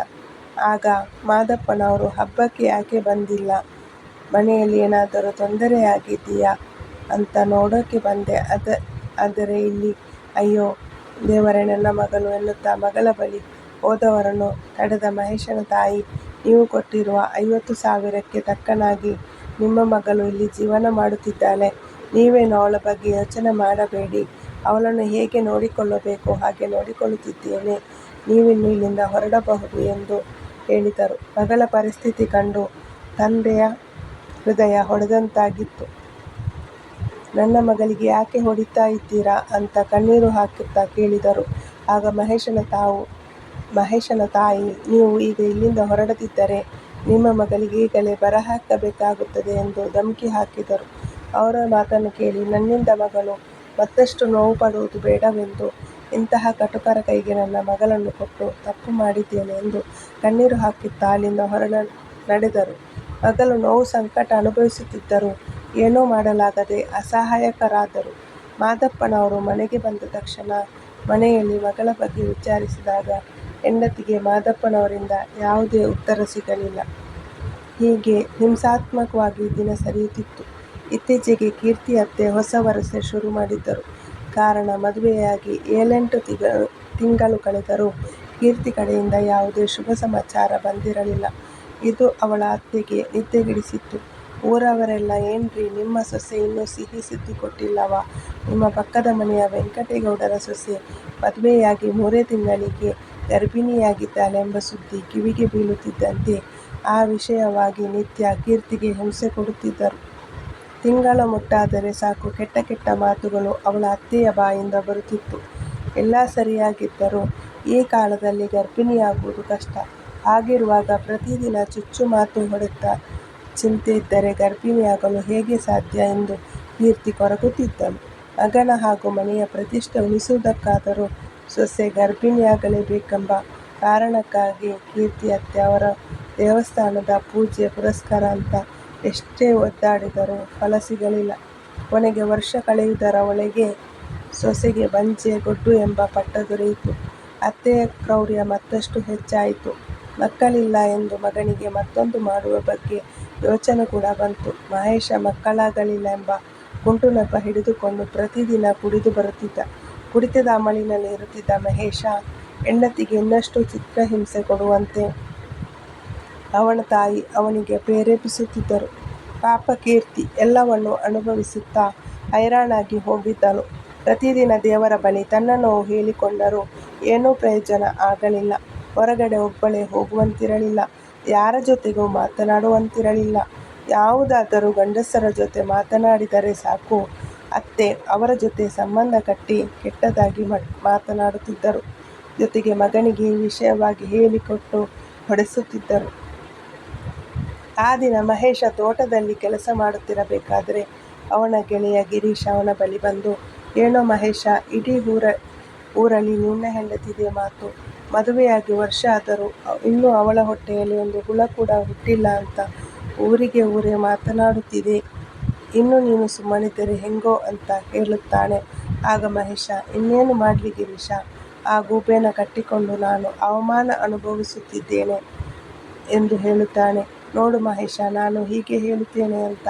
ಆಗ ಮಾದಪ್ಪನವರು, "ಹಬ್ಬಕ್ಕೆ ಯಾಕೆ ಬಂದಿಲ್ಲ? ಮನೆಯಲ್ಲಿ ಏನಾದರೂ ತೊಂದರೆಯಾಗಿದೆಯಾ ಅಂತ ನೋಡೋಕೆ ಬಂದೆ. ಆದರೆ ಇಲ್ಲಿ ಅಯ್ಯೋ ದೇವರೇ, ನನ್ನ ಮಗಳು" ಎನ್ನುತ್ತಾ ಮಗಳ ಬಳಿ ಹೋದವರನ್ನು ತಡೆದ ಮಹೇಶನ ತಾಯಿ, "ನೀವು ಕೊಟ್ಟಿರುವ 50,000ಕ್ಕೆ ತಕ್ಕನಾಗಿ ನಿಮ್ಮ ಮಗಳು ಇಲ್ಲಿ ಜೀವನ ಮಾಡುತ್ತಿದ್ದಾಳೆ. ನೀವೇನು ಅವಳ ಬಗ್ಗೆ ಯೋಚನೆ ಮಾಡಬೇಡಿ. ಅವಳನ್ನು ಹೇಗೆ ನೋಡಿಕೊಳ್ಳಬೇಕೋ ಹಾಗೆ ನೋಡಿಕೊಳ್ಳುತ್ತಿದ್ದೇನೆ. ನೀವಿನ್ನು ಇಲ್ಲಿಂದ ಹೊರಡಬಹುದು" ಎಂದು ಹೇಳಿದರು. ಮಗಳ ಪರಿಸ್ಥಿತಿ ಕಂಡು ತಂದೆಯ ಹೃದಯ ಒಡೆದಂತಾಗಿತ್ತು. "ನನ್ನ ಮಗಳಿಗೆ ಯಾಕೆ ಹೊಡಿತಾ ಇದ್ದೀರಾ" ಅಂತ ಕಣ್ಣೀರು ಹಾಕುತ್ತಾ ಕೇಳಿದರು. ಆಗ ಮಹೇಶನ ತಾಯಿ, "ನೀವು ಈಗ ಇಲ್ಲಿಂದ ಹೊರಡದಿದ್ದರೆ ನಿಮ್ಮ ಮಗಳಿಗೆ ಈಗಲೇ ಬರಹಾಕಬೇಕಾಗುತ್ತದೆ" ಎಂದು ಧಮಕಿ ಹಾಕಿದರು. ಅವರ ಮಾತನ್ನು ಕೇಳಿ, "ನನ್ನಿಂದ ಮಗಳು ಮತ್ತಷ್ಟು ನೋವು ಪಡುವುದು ಬೇಡವೆಂದು ಇಂತಹ ಕಟುಕರ ಕೈಗೆ ನನ್ನ ಮಗಳನ್ನು ಕೊಟ್ಟು ತಪ್ಪು ಮಾಡಿದ್ದೇನೆ" ಎಂದು ಕಣ್ಣೀರು ಹಾಕುತ್ತಾ ಅಲ್ಲಿಂದ ನಡೆದರು. ಮಗಳು ನೋವು ಸಂಕಟ ಅನುಭವಿಸುತ್ತಿದ್ದರೂ ಏನೂ ಮಾಡಲಾಗದೆ ಅಸಹಾಯಕರಾದರು. ಮಾದಪ್ಪನವರು ಮನೆಗೆ ಬಂದ ತಕ್ಷಣ ಮನೆಯಲ್ಲಿ ಮಗಳ ಬಗ್ಗೆ ವಿಚಾರಿಸಿದಾಗ ಹೆಂಡತಿಗೆ ಮಾದಪ್ಪನವರಿಂದ ಯಾವುದೇ ಉತ್ತರ ಸಿಗಲಿಲ್ಲ. ಹೀಗೆ ಹಿಂಸಾತ್ಮಕವಾಗಿ ದಿನ ಸರಿಯುತ್ತಿತ್ತು. ಇತ್ತೀಚೆಗೆ ಕೀರ್ತಿ ಅತ್ತೆ ಹೊಸ ವರಸೆ ಶುರು ಮಾಡಿದ್ದರು. ಕಾರಣ, ಮದುವೆಯಾಗಿ 7-8 ತಿಂಗಳು ಕಳೆದರೂ ಕೀರ್ತಿ ಕಡೆಯಿಂದ ಯಾವುದೇ ಶುಭ ಸಮಾಚಾರ ಬಂದಿರಲಿಲ್ಲ. ಇದು ಅವಳ ಅತ್ತೆಗೆ ನಿದ್ದೆಗೆಡಿಸಿತ್ತು. ಊರವರೆಲ್ಲ, "ಏನ್ರೀ, ನಿಮ್ಮ ಸೊಸೆ ಇನ್ನೂ ಸಿಹಿ ಸುದ್ದಿ ಕೊಟ್ಟಿಲ್ಲವಾ? ನಿಮ್ಮ ಪಕ್ಕದ ಮನೆಯ ವೆಂಕಟೇಗೌಡರ ಸೊಸೆ ಮದುವೆಯಾಗಿ 3 ತಿಂಗಳಿಗೆ ಗರ್ಭಿಣಿಯಾಗಿದ್ದಾಳೆ" ಎಂಬ ಸುದ್ದಿ ಕಿವಿಗೆ ಬೀಳುತ್ತಿದ್ದಂತೆ ಆ ವಿಷಯವಾಗಿ ನಿತ್ಯ ಕೀರ್ತಿಗೆ ಹಿಂಸೆ ಕೊಡುತ್ತಿದ್ದರು. ತಿಂಗಳ ಮುಟ್ಟಾದರೆ ಸಾಕು ಕೆಟ್ಟ ಕೆಟ್ಟ ಮಾತುಗಳು ಅವಳ ಅತ್ತೆಯ ಬಾಯಿಂದ ಬರುತ್ತಿತ್ತು. ಎಲ್ಲ ಸರಿಯಾಗಿದ್ದರೂ ಈ ಕಾಲದಲ್ಲಿ ಗರ್ಭಿಣಿಯಾಗುವುದು ಕಷ್ಟ. ಹಾಗಿರುವಾಗ ಪ್ರತಿದಿನ ಚುಚ್ಚು ಮಾತು ಹೊಡೆಯುತ್ತಾ, "ಚಿಂತೆ ಇದ್ದರೆ ಗರ್ಭಿಣಿಯಾಗಲು ಹೇಗೆ ಸಾಧ್ಯ" ಎಂದು ಕೀರ್ತಿ ಕೊರಗುತ್ತಿದ್ದಳು. ಮಗನ ಹಾಗೂ ಮನೆಯ ಪ್ರತಿಷ್ಠೆ ಉಳಿಸುವುದಕ್ಕಾದರೂ ಸೊಸೆ ಗರ್ಭಿಣಿಯಾಗಲೇಬೇಕೆಂಬ ಕಾರಣಕ್ಕಾಗಿ ಕೀರ್ತಿ ಅತ್ತೆ ಅವರ ದೇವಸ್ಥಾನದ ಪೂಜೆ ಪುರಸ್ಕಾರ ಅಂತ ಎಷ್ಟೇ ಒದ್ದಾಡಿದರೂ ಫಲ ಸಿಗಲಿಲ್ಲ. ಕೊನೆಗೆ ವರ್ಷ ಕಳೆಯುವುದರ ಒಳಗೆ ಸೊಸೆಗೆ ಬಂಜೆ ಗೊಡ್ಡು ಎಂಬ ಪಟ್ಟ ದೊರೆಯಿತು. ಅತ್ತೆಯ ಕ್ರೌರ್ಯ ಮತ್ತಷ್ಟು ಹೆಚ್ಚಾಯಿತು. ಮಕ್ಕಳಿಲ್ಲ ಎಂದು ಮಗನಿಗೆ ಮತ್ತೊಂದು ಮಾಡುವ ಬಗ್ಗೆ ಯೋಚನೆ ಕೂಡ ಬಂತು. ಮಹೇಶ ಮಕ್ಕಳಾಗಲಿಲ್ಲ ಎಂಬ ಕುಂಟು ನೆಪ ಹಿಡಿದುಕೊಂಡು ಪ್ರತಿದಿನ ಕುಡಿದು ಬರುತ್ತಿದ್ದ. ಕುಡಿತದ ಅಮಲಿನಲ್ಲಿ ಇರುತ್ತಿದ್ದ ಮಹೇಶ ಹೆಂಡತಿಗೆ ಇನ್ನಷ್ಟು ಚಿತ್ರಹಿಂಸೆ ಕೊಡುವಂತೆ ಅವನ ತಾಯಿ ಅವನಿಗೆ ಪ್ರೇರೇಪಿಸುತ್ತಿದ್ದರು. ಪಾಪ ಕೀರ್ತಿ ಎಲ್ಲವನ್ನೂ ಅನುಭವಿಸುತ್ತಾ ಹೈರಾಣಾಗಿ ಹೋಗಿದ್ದಳು. ಪ್ರತಿದಿನ ದೇವರ ಬಳಿ ತನ್ನ ನೋವು ಹೇಳಿಕೊಂಡರೂ ಏನೂ ಪ್ರಯೋಜನ ಆಗಲಿಲ್ಲ. ಹೊರಗಡೆ ಒಬ್ಬಳೇ ಹೋಗುವಂತಿರಲಿಲ್ಲ. ಯಾರ ಜೊತೆಗೂ ಮಾತನಾಡುವಂತಿರಲಿಲ್ಲ. ಯಾವುದಾದರೂ ಗಂಡಸರ ಜೊತೆ ಮಾತನಾಡಿದರೆ ಸಾಕು, ಅತ್ತೆ ಅವರ ಜೊತೆ ಸಂಬಂಧ ಕಟ್ಟಿ ಕೆಟ್ಟದಾಗಿ ಮಾತನಾಡುತ್ತಿದ್ದರು. ಜೊತೆಗೆ ಮಗನಿಗೆ ಈ ವಿಷಯವಾಗಿ ಹೇಳಿಕೊಟ್ಟು ಹೊಡೆಸುತ್ತಿದ್ದರು. ಆ ದಿನ ಮಹೇಶ ತೋಟದಲ್ಲಿ ಕೆಲಸ ಮಾಡುತ್ತಿರಬೇಕಾದರೆ ಅವನ ಗೆಳೆಯ ಗಿರೀಶ ಅವನ ಬಳಿ ಬಂದು, "ಏನೋ ಮಹೇಶ, ಇಡೀ ಊರಲ್ಲಿ ನಿನ್ನ ಹೆಂಡತಿದೇ ಮಾತು. ಮದುವೆಯಾಗಿ ವರ್ಷ ಆದರೂ ಇನ್ನೂ ಅವಳ ಹೊಟ್ಟೆಯಲ್ಲಿ ಒಂದು ಹುಳ ಕೂಡ ಹುಟ್ಟಿಲ್ಲ ಅಂತ ಊರಿಗೆ ಊರೇ ಮಾತನಾಡುತ್ತಿದೆ. ಇನ್ನು ನೀನು ಸುಮ್ಮನಿದ್ದರೆ ಹೆಂಗೋ" ಅಂತ ಹೇಳುತ್ತಾನೆ. ಆಗ ಮಹೇಶ, "ಇನ್ನೇನು ಮಾಡಲಿ ಗಿರೀಶ, ಆ ಗೂಬೆನ ಕಟ್ಟಿಕೊಂಡು ನಾನು ಅವಮಾನ ಅನುಭವಿಸುತ್ತಿದ್ದೇನೆ" ಎಂದು ಹೇಳುತ್ತಾನೆ. "ನೋಡು ಮಹೇಶ, ನಾನು ಹೀಗೆ ಹೇಳುತ್ತೇನೆ ಅಂತ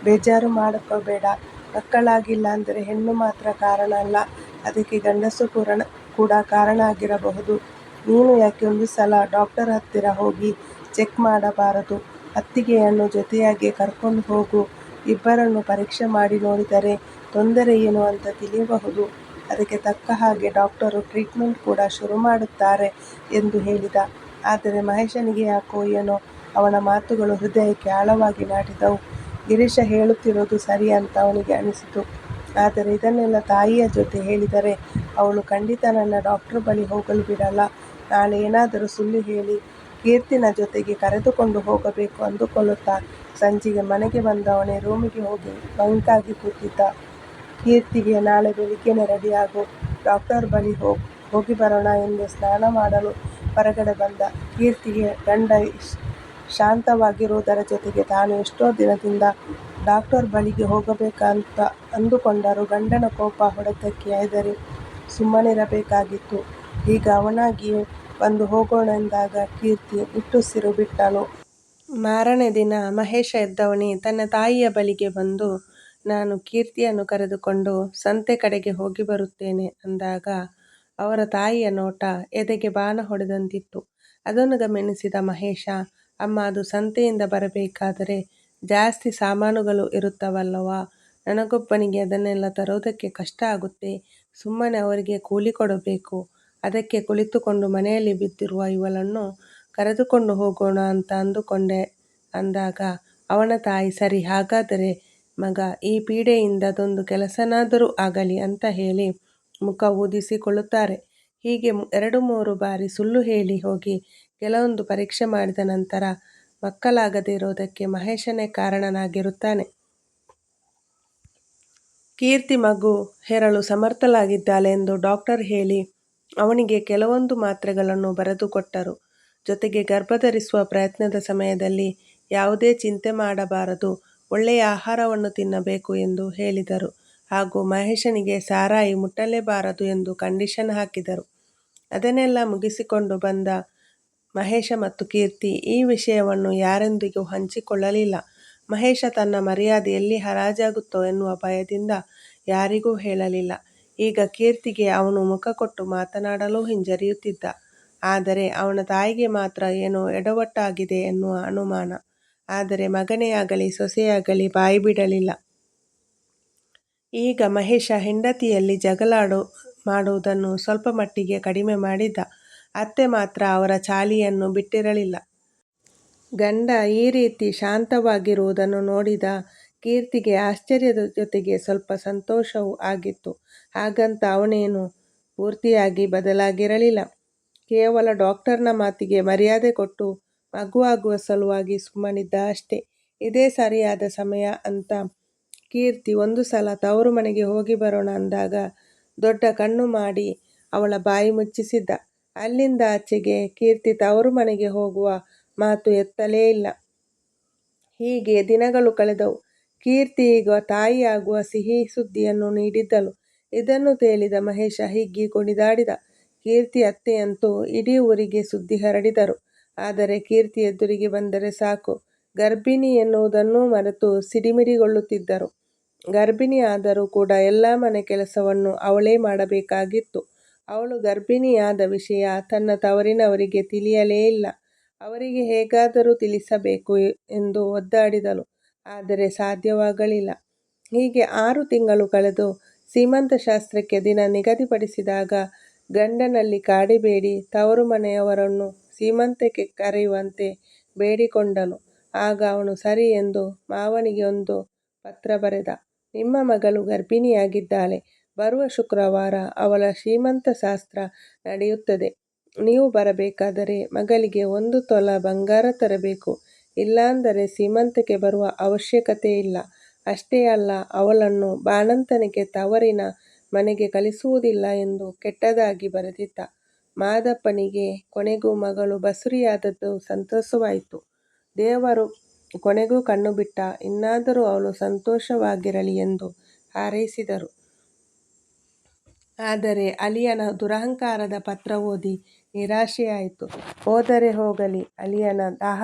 ಬೇಜಾರು ಮಾಡಿಕೋಬೇಡ. ಮಕ್ಕಳಾಗಿಲ್ಲ ಅಂದರೆ ಹೆಣ್ಣು ಮಾತ್ರ ಕಾರಣ ಅಲ್ಲ, ಅದಕ್ಕೆ ಗಂಡಸು ಕೂಡ ಕಾರಣ ಆಗಿರಬಹುದು. ನೀನು ಯಾಕೆ ಒಂದು ಸಲ ಡಾಕ್ಟರ್ ಹತ್ತಿರ ಹೋಗಿ ಚೆಕ್ ಮಾಡಬಾರದು? ಅತ್ತಿಗೆಯನ್ನು ಜೊತೆಯಾಗಿ ಕರ್ಕೊಂಡು ಹೋಗು. ಇಬ್ಬರನ್ನೂ ಪರೀಕ್ಷೆ ಮಾಡಿ ನೋಡಿದರೆ ತೊಂದರೆ ಏನು ಅಂತ ತಿಳಿಯಬಹುದು. ಅದಕ್ಕೆ ತಕ್ಕ ಹಾಗೆ ಡಾಕ್ಟರು ಟ್ರೀಟ್ಮೆಂಟ್ ಕೂಡ ಶುರು ಮಾಡುತ್ತಾರೆ" ಎಂದು ಹೇಳಿದ. ಆದರೆ ಮಹೇಶನಿಗೆ ಯಾಕೋ ಏನೋ ಅವನ ಮಾತುಗಳು ಹೃದಯಕ್ಕೆ ಆಳವಾಗಿ ನಾಟಿದವು. ಗಿರೀಶ ಹೇಳುತ್ತಿರೋದು ಸರಿ ಅಂತ ಅವನಿಗೆ ಅನಿಸಿತು. ಆದರೆ ಇದನ್ನೆಲ್ಲ ತಾಯಿಯ ಜೊತೆ ಹೇಳಿದರೆ ಅವಳು ಖಂಡಿತ ನನ್ನ ಡಾಕ್ಟರ್ ಬಳಿ ಹೋಗಲು ಬಿಡಲ್ಲ. ನಾಳೆ ಏನಾದರೂ ಸುಳ್ಳು ಹೇಳಿ ಕೀರ್ತಿನ ಜೊತೆಗೆ ಕರೆದುಕೊಂಡು ಹೋಗಬೇಕು ಅಂದುಕೊಳ್ಳುತ್ತಾ ಸಂಜೆಗೆ ಮನೆಗೆ ಬಂದವನೇ ರೂಮಿಗೆ ಹೋಗಿ ಬಂಕಾಗಿ ಕೂತಿದ್ದ. ಕೀರ್ತಿಗೆ ನಾಳೆ ಬೆಳಿಗ್ಗೆನೇ ರೆಡಿಯಾಗು, ಡಾಕ್ಟರ್ ಬಳಿ ಹೋಗಿ ಬರೋಣ ಎಂದು ಸ್ನಾನ ಮಾಡಲು ಹೊರಗಡೆ ಬಂದ. ಕೀರ್ತಿಗೆ ಗಂಡ ಶಾಂತವಾಗಿರುವುದರ ಜೊತೆಗೆ ತಾನು ಎಷ್ಟೋ ದಿನದಿಂದ ಡಾಕ್ಟರ್ ಬಳಿಗೆ ಹೋಗಬೇಕಂತ ಅಂದುಕೊಂಡರೂ ಗಂಡನ ಕೋಪ ಹೊಡೆತಕ್ಕೆ ಹೆದರಿ ಸುಮ್ಮನಿರಬೇಕಾಗಿತ್ತು. ಈಗ ಅವನಾಗಿಯೇ ಬಂದು ಹೋಗೋಣ ಎಂದಾಗ ಕೀರ್ತಿ ನಿಟ್ಟುಸಿರು ಬಿಟ್ಟಳು. ಮಾರನೇ ದಿನ ಮಹೇಶ ಎದ್ದವನೇ ತನ್ನ ತಾಯಿಯ ಬಳಿಗೆ ಬಂದು, ನಾನು ಕೀರ್ತಿಯನ್ನು ಕರೆದುಕೊಂಡು ಸಂತೆ ಕಡೆಗೆ ಹೋಗಿ ಬರುತ್ತೇನೆ ಅಂದಾಗ ಅವರ ತಾಯಿಯ ನೋಟ ಎದೆಗೆ ಬಾಣ ಹೊಡೆದಂತಿತ್ತು. ಅದನ್ನು ಗಮನಿಸಿದ ಮಹೇಶ, ಅಮ್ಮ, ಅದು ಸಂತೆಯಿಂದ ಬರಬೇಕಾದರೆ ಜಾಸ್ತಿ ಸಾಮಾನುಗಳು ಇರುತ್ತವಲ್ಲವಾ, ನನಗೊಬ್ಬನಿಗೆ ಅದನ್ನೆಲ್ಲ ತರೋದಕ್ಕೆ ಕಷ್ಟ ಆಗುತ್ತೆ. ಸುಮ್ಮನೆ ಅವರಿಗೆ ಕೂಲಿ ಕೊಡಬೇಕು. ಅದಕ್ಕೆ ಕುಳಿತುಕೊಂಡು ಮನೆಯಲ್ಲಿ ಬಿದ್ದಿರುವ ಇವಳನ್ನು ಕರೆದುಕೊಂಡು ಹೋಗೋಣ ಅಂತ ಅಂದುಕೊಂಡೆ ಅಂದಾಗ ಅವನ ತಾಯಿ, ಸರಿ, ಹಾಗಾದರೆ ಮಗ, ಈ ಪೀಡೆಯಿಂದ ಅದೊಂದು ಕೆಲಸನಾದರೂ ಆಗಲಿ ಅಂತ ಹೇಳಿ ಮುಖ ಊದಿಸಿಕೊಳ್ಳುತ್ತಾರೆ. ಹೀಗೆ 2-3 ಬಾರಿ ಸುಳ್ಳು ಹೇಳಿ ಹೋಗಿ ಕೆಲವೊಂದು ಪರೀಕ್ಷೆ ಮಾಡಿದ ನಂತರ ಮಕ್ಕಳಾಗದೇ ಇರೋದಕ್ಕೆ ಮಹೇಶನೇ ಕಾರಣನಾಗಿರುತ್ತಾನೆ. ಕೀರ್ತಿ ಮಗು ಹೆರಲು ಸಮರ್ಥಳಾಗಿದ್ದಾಳೆ ಎಂದು ಡಾಕ್ಟರ್ ಹೇಳಿ ಅವನಿಗೆ ಕೆಲವೊಂದು ಮಾತ್ರೆಗಳನ್ನು ಬರೆದು ಕೊಟ್ಟರು. ಜೊತೆಗೆ ಗರ್ಭಧರಿಸುವ ಪ್ರಯತ್ನದ ಸಮಯದಲ್ಲಿ ಯಾವುದೇ ಚಿಂತೆ ಮಾಡಬಾರದು, ಒಳ್ಳೆಯ ಆಹಾರವನ್ನು ತಿನ್ನಬೇಕು ಎಂದು ಹೇಳಿದರು. ಹಾಗೂ ಮಹೇಶನಿಗೆ ಸಾರಾಯಿ ಮುಟ್ಟಲೇಬಾರದು ಎಂದು ಕಂಡೀಷನ್ ಹಾಕಿದರು. ಅದನ್ನೆಲ್ಲ ಮುಗಿಸಿಕೊಂಡು ಬಂದ ಮಹೇಶ ಮತ್ತು ಕೀರ್ತಿ ಈ ವಿಷಯವನ್ನು ಯಾರೊಂದಿಗೂ ಹಂಚಿಕೊಳ್ಳಲಿಲ್ಲ. ಮಹೇಶ ತನ್ನ ಮರ್ಯಾದೆ ಎಲ್ಲಿ ಹರಾಜಾಗುತ್ತೋ ಎನ್ನುವ ಭಯದಿಂದ ಯಾರಿಗೂ ಹೇಳಲಿಲ್ಲ. ಈಗ ಕೀರ್ತಿಗೆ ಅವನು ಮುಖ ಕೊಟ್ಟು ಮಾತನಾಡಲು ಹಿಂಜರಿಯುತ್ತಿದ್ದ. ಆದರೆ ಅವನ ತಾಯಿಗೆ ಮಾತ್ರ ಏನೋ ಎಡವಟ್ಟಾಗಿದೆ ಎನ್ನುವ ಅನುಮಾನ. ಆದರೆ ಮಗನೇ ಆಗಲಿ ಸೊಸೆಯಾಗಲಿ ಬಾಯಿ ಬಿಡಲಿಲ್ಲ. ಈಗ ಮಹೇಶ ಹೆಂಡತಿಯಲ್ಲಿ ಜಗಳ ಮಾಡುವುದನ್ನು ಸ್ವಲ್ಪ ಮಟ್ಟಿಗೆ ಕಡಿಮೆ ಮಾಡಿದ್ದ. ಅತ್ತೆ ಮಾತ್ರ ಅವರ ಚಾಳಿಯನ್ನು ಬಿಟ್ಟಿರಲಿಲ್ಲ. ಗಂಡ ಈ ರೀತಿ ಶಾಂತವಾಗಿರುವುದನ್ನು ನೋಡಿದ ಕೀರ್ತಿಗೆ ಆಶ್ಚರ್ಯದ ಜೊತೆಗೆ ಸ್ವಲ್ಪ ಸಂತೋಷವೂ ಆಗಿತ್ತು. ಹಾಗಂತ ಅವನೇನು ಪೂರ್ತಿಯಾಗಿ ಬದಲಾಗಿರಲಿಲ್ಲ. ಕೇವಲ ಡಾಕ್ಟರ್ನ ಮಾತಿಗೆ ಮರ್ಯಾದೆ ಕೊಟ್ಟು ಮಗುವಾಗುವ ಸಲುವಾಗಿ ಸುಮ್ಮನಿದ್ದ ಅಷ್ಟೇ. ಇದೇ ಸರಿಯಾದ ಸಮಯ ಅಂತ ಕೀರ್ತಿ ಒಂದು ಸಲ ತವರು ಮನೆಗೆ ಹೋಗಿ ಬರೋಣ ಅಂದಾಗ ದೊಡ್ಡ ಕಣ್ಣು ಮಾಡಿ ಅವಳ ಬಾಯಿ ಮುಚ್ಚಿಸಿದ್ದ. ಅಲ್ಲಿಂದ ಆಚೆಗೆ ಕೀರ್ತಿ ತವರು ಮನೆಗೆ ಹೋಗುವ ಮಾತು ಎತ್ತಲೇ ಇಲ್ಲ. ಹೀಗೆ ದಿನಗಳು ಕಳೆದವು. ಕೀರ್ತಿ ಈಗ ತಾಯಿಯಾಗುವ ಸಿಹಿ ಸುದ್ದಿಯನ್ನು ನೀಡಿದ್ದಳು. ಇದನ್ನು ಕೇಳಿದ ಮಹೇಶ ಹಿಗ್ಗಿ ಕುಣಿದಾಡಿದ. ಕೀರ್ತಿ ಅತ್ತೆಯಂತೂ ಇಡೀ ಊರಿಗೆ ಸುದ್ದಿ ಹರಡಿದರು. ಆದರೆ ಕೀರ್ತಿ ಎದುರಿಗೆ ಬಂದರೆ ಸಾಕು, ಗರ್ಭಿಣಿ ಎನ್ನುವುದನ್ನೂ ಮರೆತು ಸಿಡಿಮಿಡಿಗೊಳ್ಳುತ್ತಿದ್ದರು. ಗರ್ಭಿಣಿ ಆದರೂ ಕೂಡ ಎಲ್ಲ ಮನೆ ಕೆಲಸವನ್ನು ಅವಳೇ ಮಾಡಬೇಕಾಗಿತ್ತು. ಅವಳು ಗರ್ಭಿಣಿಯಾದ ವಿಷಯ ತನ್ನ ತವರಿನವರಿಗೆ ತಿಳಿಯಲೇ ಇಲ್ಲ. ಅವರಿಗೆ ಹೇಗಾದರೂ ತಿಳಿಸಬೇಕು ಎಂದು ಒದ್ದಾಡಿದಳು. ಆದರೆ ಸಾಧ್ಯವಾಗಲಿಲ್ಲ. ಹೀಗೆ 6 ತಿಂಗಳು ಕಳೆದು ಸೀಮಂತ ಶಾಸ್ತ್ರಕ್ಕೆ ದಿನ ನಿಗದಿಪಡಿಸಿದಾಗ ಗಂಡನಲ್ಲಿ ಕಾಡಿಬೇಡಿ ತವರು ಮನೆಯವರನ್ನು ಸೀಮಂತಕ್ಕೆ ಕರೆಯುವಂತೆ ಬೇಡಿಕೊಂಡಳು. ಆಗ ಅವನು ಸರಿ ಎಂದು ಮಾವನಿಗೆ ಒಂದು ಪತ್ರ ಬರೆದ. ನಿಮ್ಮ ಮಗಳು ಗರ್ಭಿಣಿಯಾಗಿದ್ದಾಳೆ. ಬರುವ ಶುಕ್ರವಾರ ಅವಳ ಸೀಮಂತ ಶಾಸ್ತ್ರ ನಡೆಯುತ್ತದೆ. ನೀವು ಬರಬೇಕಾದರೆ ಮಗಳಿಗೆ 1 ತೊಲ ಬಂಗಾರ ತರಬೇಕು. ಇಲ್ಲಾಂದರೆ ಸೀಮಂತಕ್ಕೆ ಬರುವ ಅವಶ್ಯಕತೆ ಇಲ್ಲ. ಅಷ್ಟೇ ಅಲ್ಲ, ಅವಳನ್ನು ಬಾಣಂತನೆಗೆ ತವರಿನ ಮನೆಗೆ ಕಳಿಸುವುದಿಲ್ಲ ಎಂದು ಕೆಟ್ಟದಾಗಿ ಬರೆದಿದ್ದ. ಮಾದಪ್ಪನಿಗೆ ಕೊನೆಗೂ ಮಗಳು ಬಸುರಿಯಾದದ್ದು ಸಂತೋಷವಾಯಿತು. ದೇವರು ಕೊನೆಗೂ ಕಣ್ಣು ಬಿಟ್ಟ. ಇನ್ನಾದರೂ ಅವಳು ಸಂತೋಷವಾಗಿರಲಿ ಎಂದು ಹಾರೈಸಿದರು. ಆದರೆ ಅಳಿಯನ ದುರಹಂಕಾರದ ಪತ್ರ ಓದಿ ನಿರಾಶೆಯಾಯಿತು. ಹೋದರೆ ಹೋಗಲಿ, ಅಳಿಯನ ದಾಹ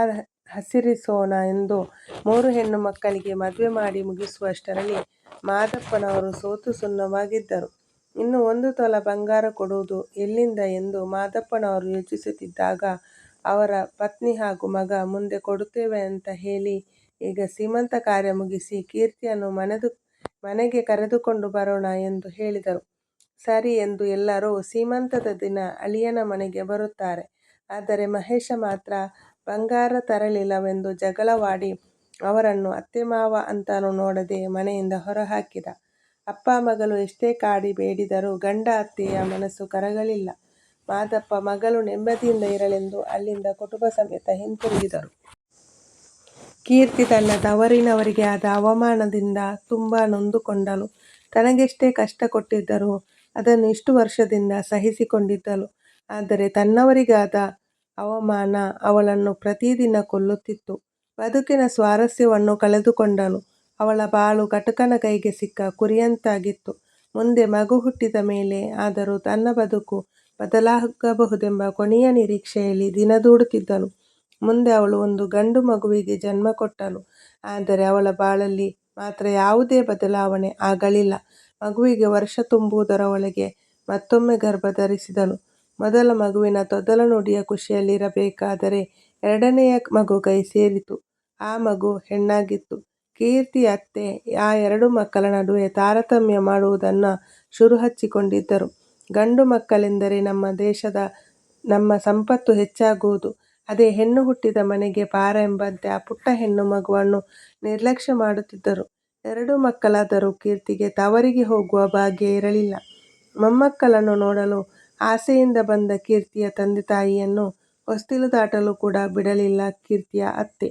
ಹಸಿರಿಸೋಣ ಎಂದು 3 ಹೆಣ್ಣು ಮಕ್ಕಳಿಗೆ ಮದುವೆ ಮಾಡಿ ಮುಗಿಸುವಷ್ಟರಲ್ಲಿ ಮಾದಪ್ಪನವರು ಸೋತು ಸುಣ್ಣವಾಗಿದ್ದರು. ಇನ್ನು 1 ತೊಲ ಬಂಗಾರ ಕೊಡುವುದು ಎಲ್ಲಿಂದ ಎಂದು ಮಾದಪ್ಪನವರು ಯೋಚಿಸುತ್ತಿದ್ದಾಗ ಅವರ ಪತ್ನಿ ಹಾಗೂ ಮಗ ಮುಂದೆ ಕೊಡುತ್ತೇವೆ ಅಂತ ಹೇಳಿ ಈಗ ಸೀಮಂತ ಕಾರ್ಯ ಮುಗಿಸಿ ಕೀರ್ತಿಯನ್ನು ಮನೆಗೆ ಕರೆದುಕೊಂಡು ಬರೋಣ ಎಂದು ಹೇಳಿದರು. ಸರಿ ಎಂದು ಎಲ್ಲರೂ ಸೀಮಂತದ ದಿನ ಅಳಿಯನ ಮನೆಗೆ ಬರುತ್ತಾರೆ. ಆದರೆ ಮಹೇಶ ಮಾತ್ರ ಬಂಗಾರ ತರಲಿಲ್ಲವೆಂದು ಜಗಳವಾಡಿ ಅವರನ್ನು ಅತ್ತೆ ಮಾವ ಅಂತಾನೂ ನೋಡದೆ ಮನೆಯಿಂದ ಹೊರಹಾಕಿದ. ಅಪ್ಪ ಮಗಳು ಎಷ್ಟೇ ಕಾಡಿ ಬೇಡಿದರೂ ಗಂಡ ಅತ್ತೆಯ ಮನಸ್ಸು ಕರಗಲಿಲ್ಲ. ಮಾದಪ್ಪ ಮಗಳು ನೆಮ್ಮದಿಯಿಂದ ಇರಲೆಂದು ಅಲ್ಲಿಂದ ಕುಟುಂಬ ಸಮೇತ ಹಿಂತಿರುಗಿದರು. ಕೀರ್ತಿ ತನ್ನ ತವರಿನವರಿಗೆ ಆದ ಅವಮಾನದಿಂದ ತುಂಬ ನೊಂದುಕೊಂಡಳು. ತನಗೆಷ್ಟೇ ಕಷ್ಟ ಕೊಟ್ಟಿದ್ದರೂ ಅದನ್ನು ಇಷ್ಟು ವರ್ಷದಿಂದ ಸಹಿಸಿಕೊಂಡಿದ್ದಳು. ಆದರೆ ತನ್ನವರಿಗಾದ ಅವಮಾನ ಅವಳನ್ನು ಪ್ರತಿದಿನ ಕೊಲ್ಲುತ್ತಿತ್ತು. ಬದುಕಿನ ಸ್ವಾರಸ್ಯವನ್ನು ಕಳೆದುಕೊಂಡಳು. ಅವಳ ಬಾಳು ಕಟುಕನ ಕೈಗೆ ಸಿಕ್ಕ ಕುರಿಯಂತಾಗಿತ್ತು. ಮುಂದೆ ಮಗು ಹುಟ್ಟಿದ ಮೇಲೆ ಆದರೂ ತನ್ನ ಬದುಕು ಬದಲಾಗಬಹುದೆಂಬ ಕೊನೆಯ ನಿರೀಕ್ಷೆಯಲ್ಲಿ ದಿನದೂಡುತ್ತಿದ್ದಳು. ಮುಂದೆ ಅವಳು ಒಂದು ಗಂಡು ಮಗುವಿಗೆ ಜನ್ಮ ಕೊಟ್ಟಳು. ಆದರೆ ಅವಳ ಬಾಳಲ್ಲಿ ಮಾತ್ರ ಯಾವುದೇ ಬದಲಾವಣೆ ಆಗಲಿಲ್ಲ. ಮಗುವಿಗೆ ವರ್ಷ ತುಂಬುವುದರ ಒಳಗೆ ಮತ್ತೊಮ್ಮೆ ಗರ್ಭ ಧರಿಸಿದಳು. ಮೊದಲ ಮಗುವಿನ ತೊದಲ ನುಡಿಯ ಖುಷಿಯಲ್ಲಿರಬೇಕಾದರೆ ಎರಡನೆಯ ಮಗು ಕೈ ಸೇರಿತು. ಆ ಮಗು ಹೆಣ್ಣಾಗಿತ್ತು. ಕೀರ್ತಿ ಅತ್ತೆ ಆ ಎರಡು ಮಕ್ಕಳ ನಡುವೆ ತಾರತಮ್ಯ ಮಾಡುವುದನ್ನು ಶುರುಹಚ್ಚಿಕೊಂಡಿದ್ದರು. ಗಂಡು ಮಕ್ಕಳೆಂದರೆ ನಮ್ಮ ದೇಶದ ನಮ್ಮ ಸಂಪತ್ತು ಹೆಚ್ಚಾಗುವುದು. ಅದೇ ಹೆಣ್ಣು ಹುಟ್ಟಿದ ಮನೆಗೆ ಪಾರ ಎಂಬಂತೆ ಆ ಪುಟ್ಟ ಹೆಣ್ಣು ಮಗುವನ್ನು ನಿರ್ಲಕ್ಷ್ಯ ಮಾಡುತ್ತಿದ್ದರು. ಎರಡು ಮಕ್ಕಳಾದರೂ ಕೀರ್ತಿಗೆ ತವರಿಗೆ ಹೋಗುವ ಭಾಗ್ಯ ಇರಲಿಲ್ಲ. ಮೊಮ್ಮಕ್ಕಳನ್ನು ನೋಡಲು ಆಸೆಯಿಂದ ಬಂದ ಕೀರ್ತಿಯ ತಂದೆ ತಾಯಿಯನ್ನು ಹೊಸ್ತಿಲು ದಾಟಲು ಕೂಡ ಬಿಡಲಿಲ್ಲ ಕೀರ್ತಿಯ ಅತ್ತೆ.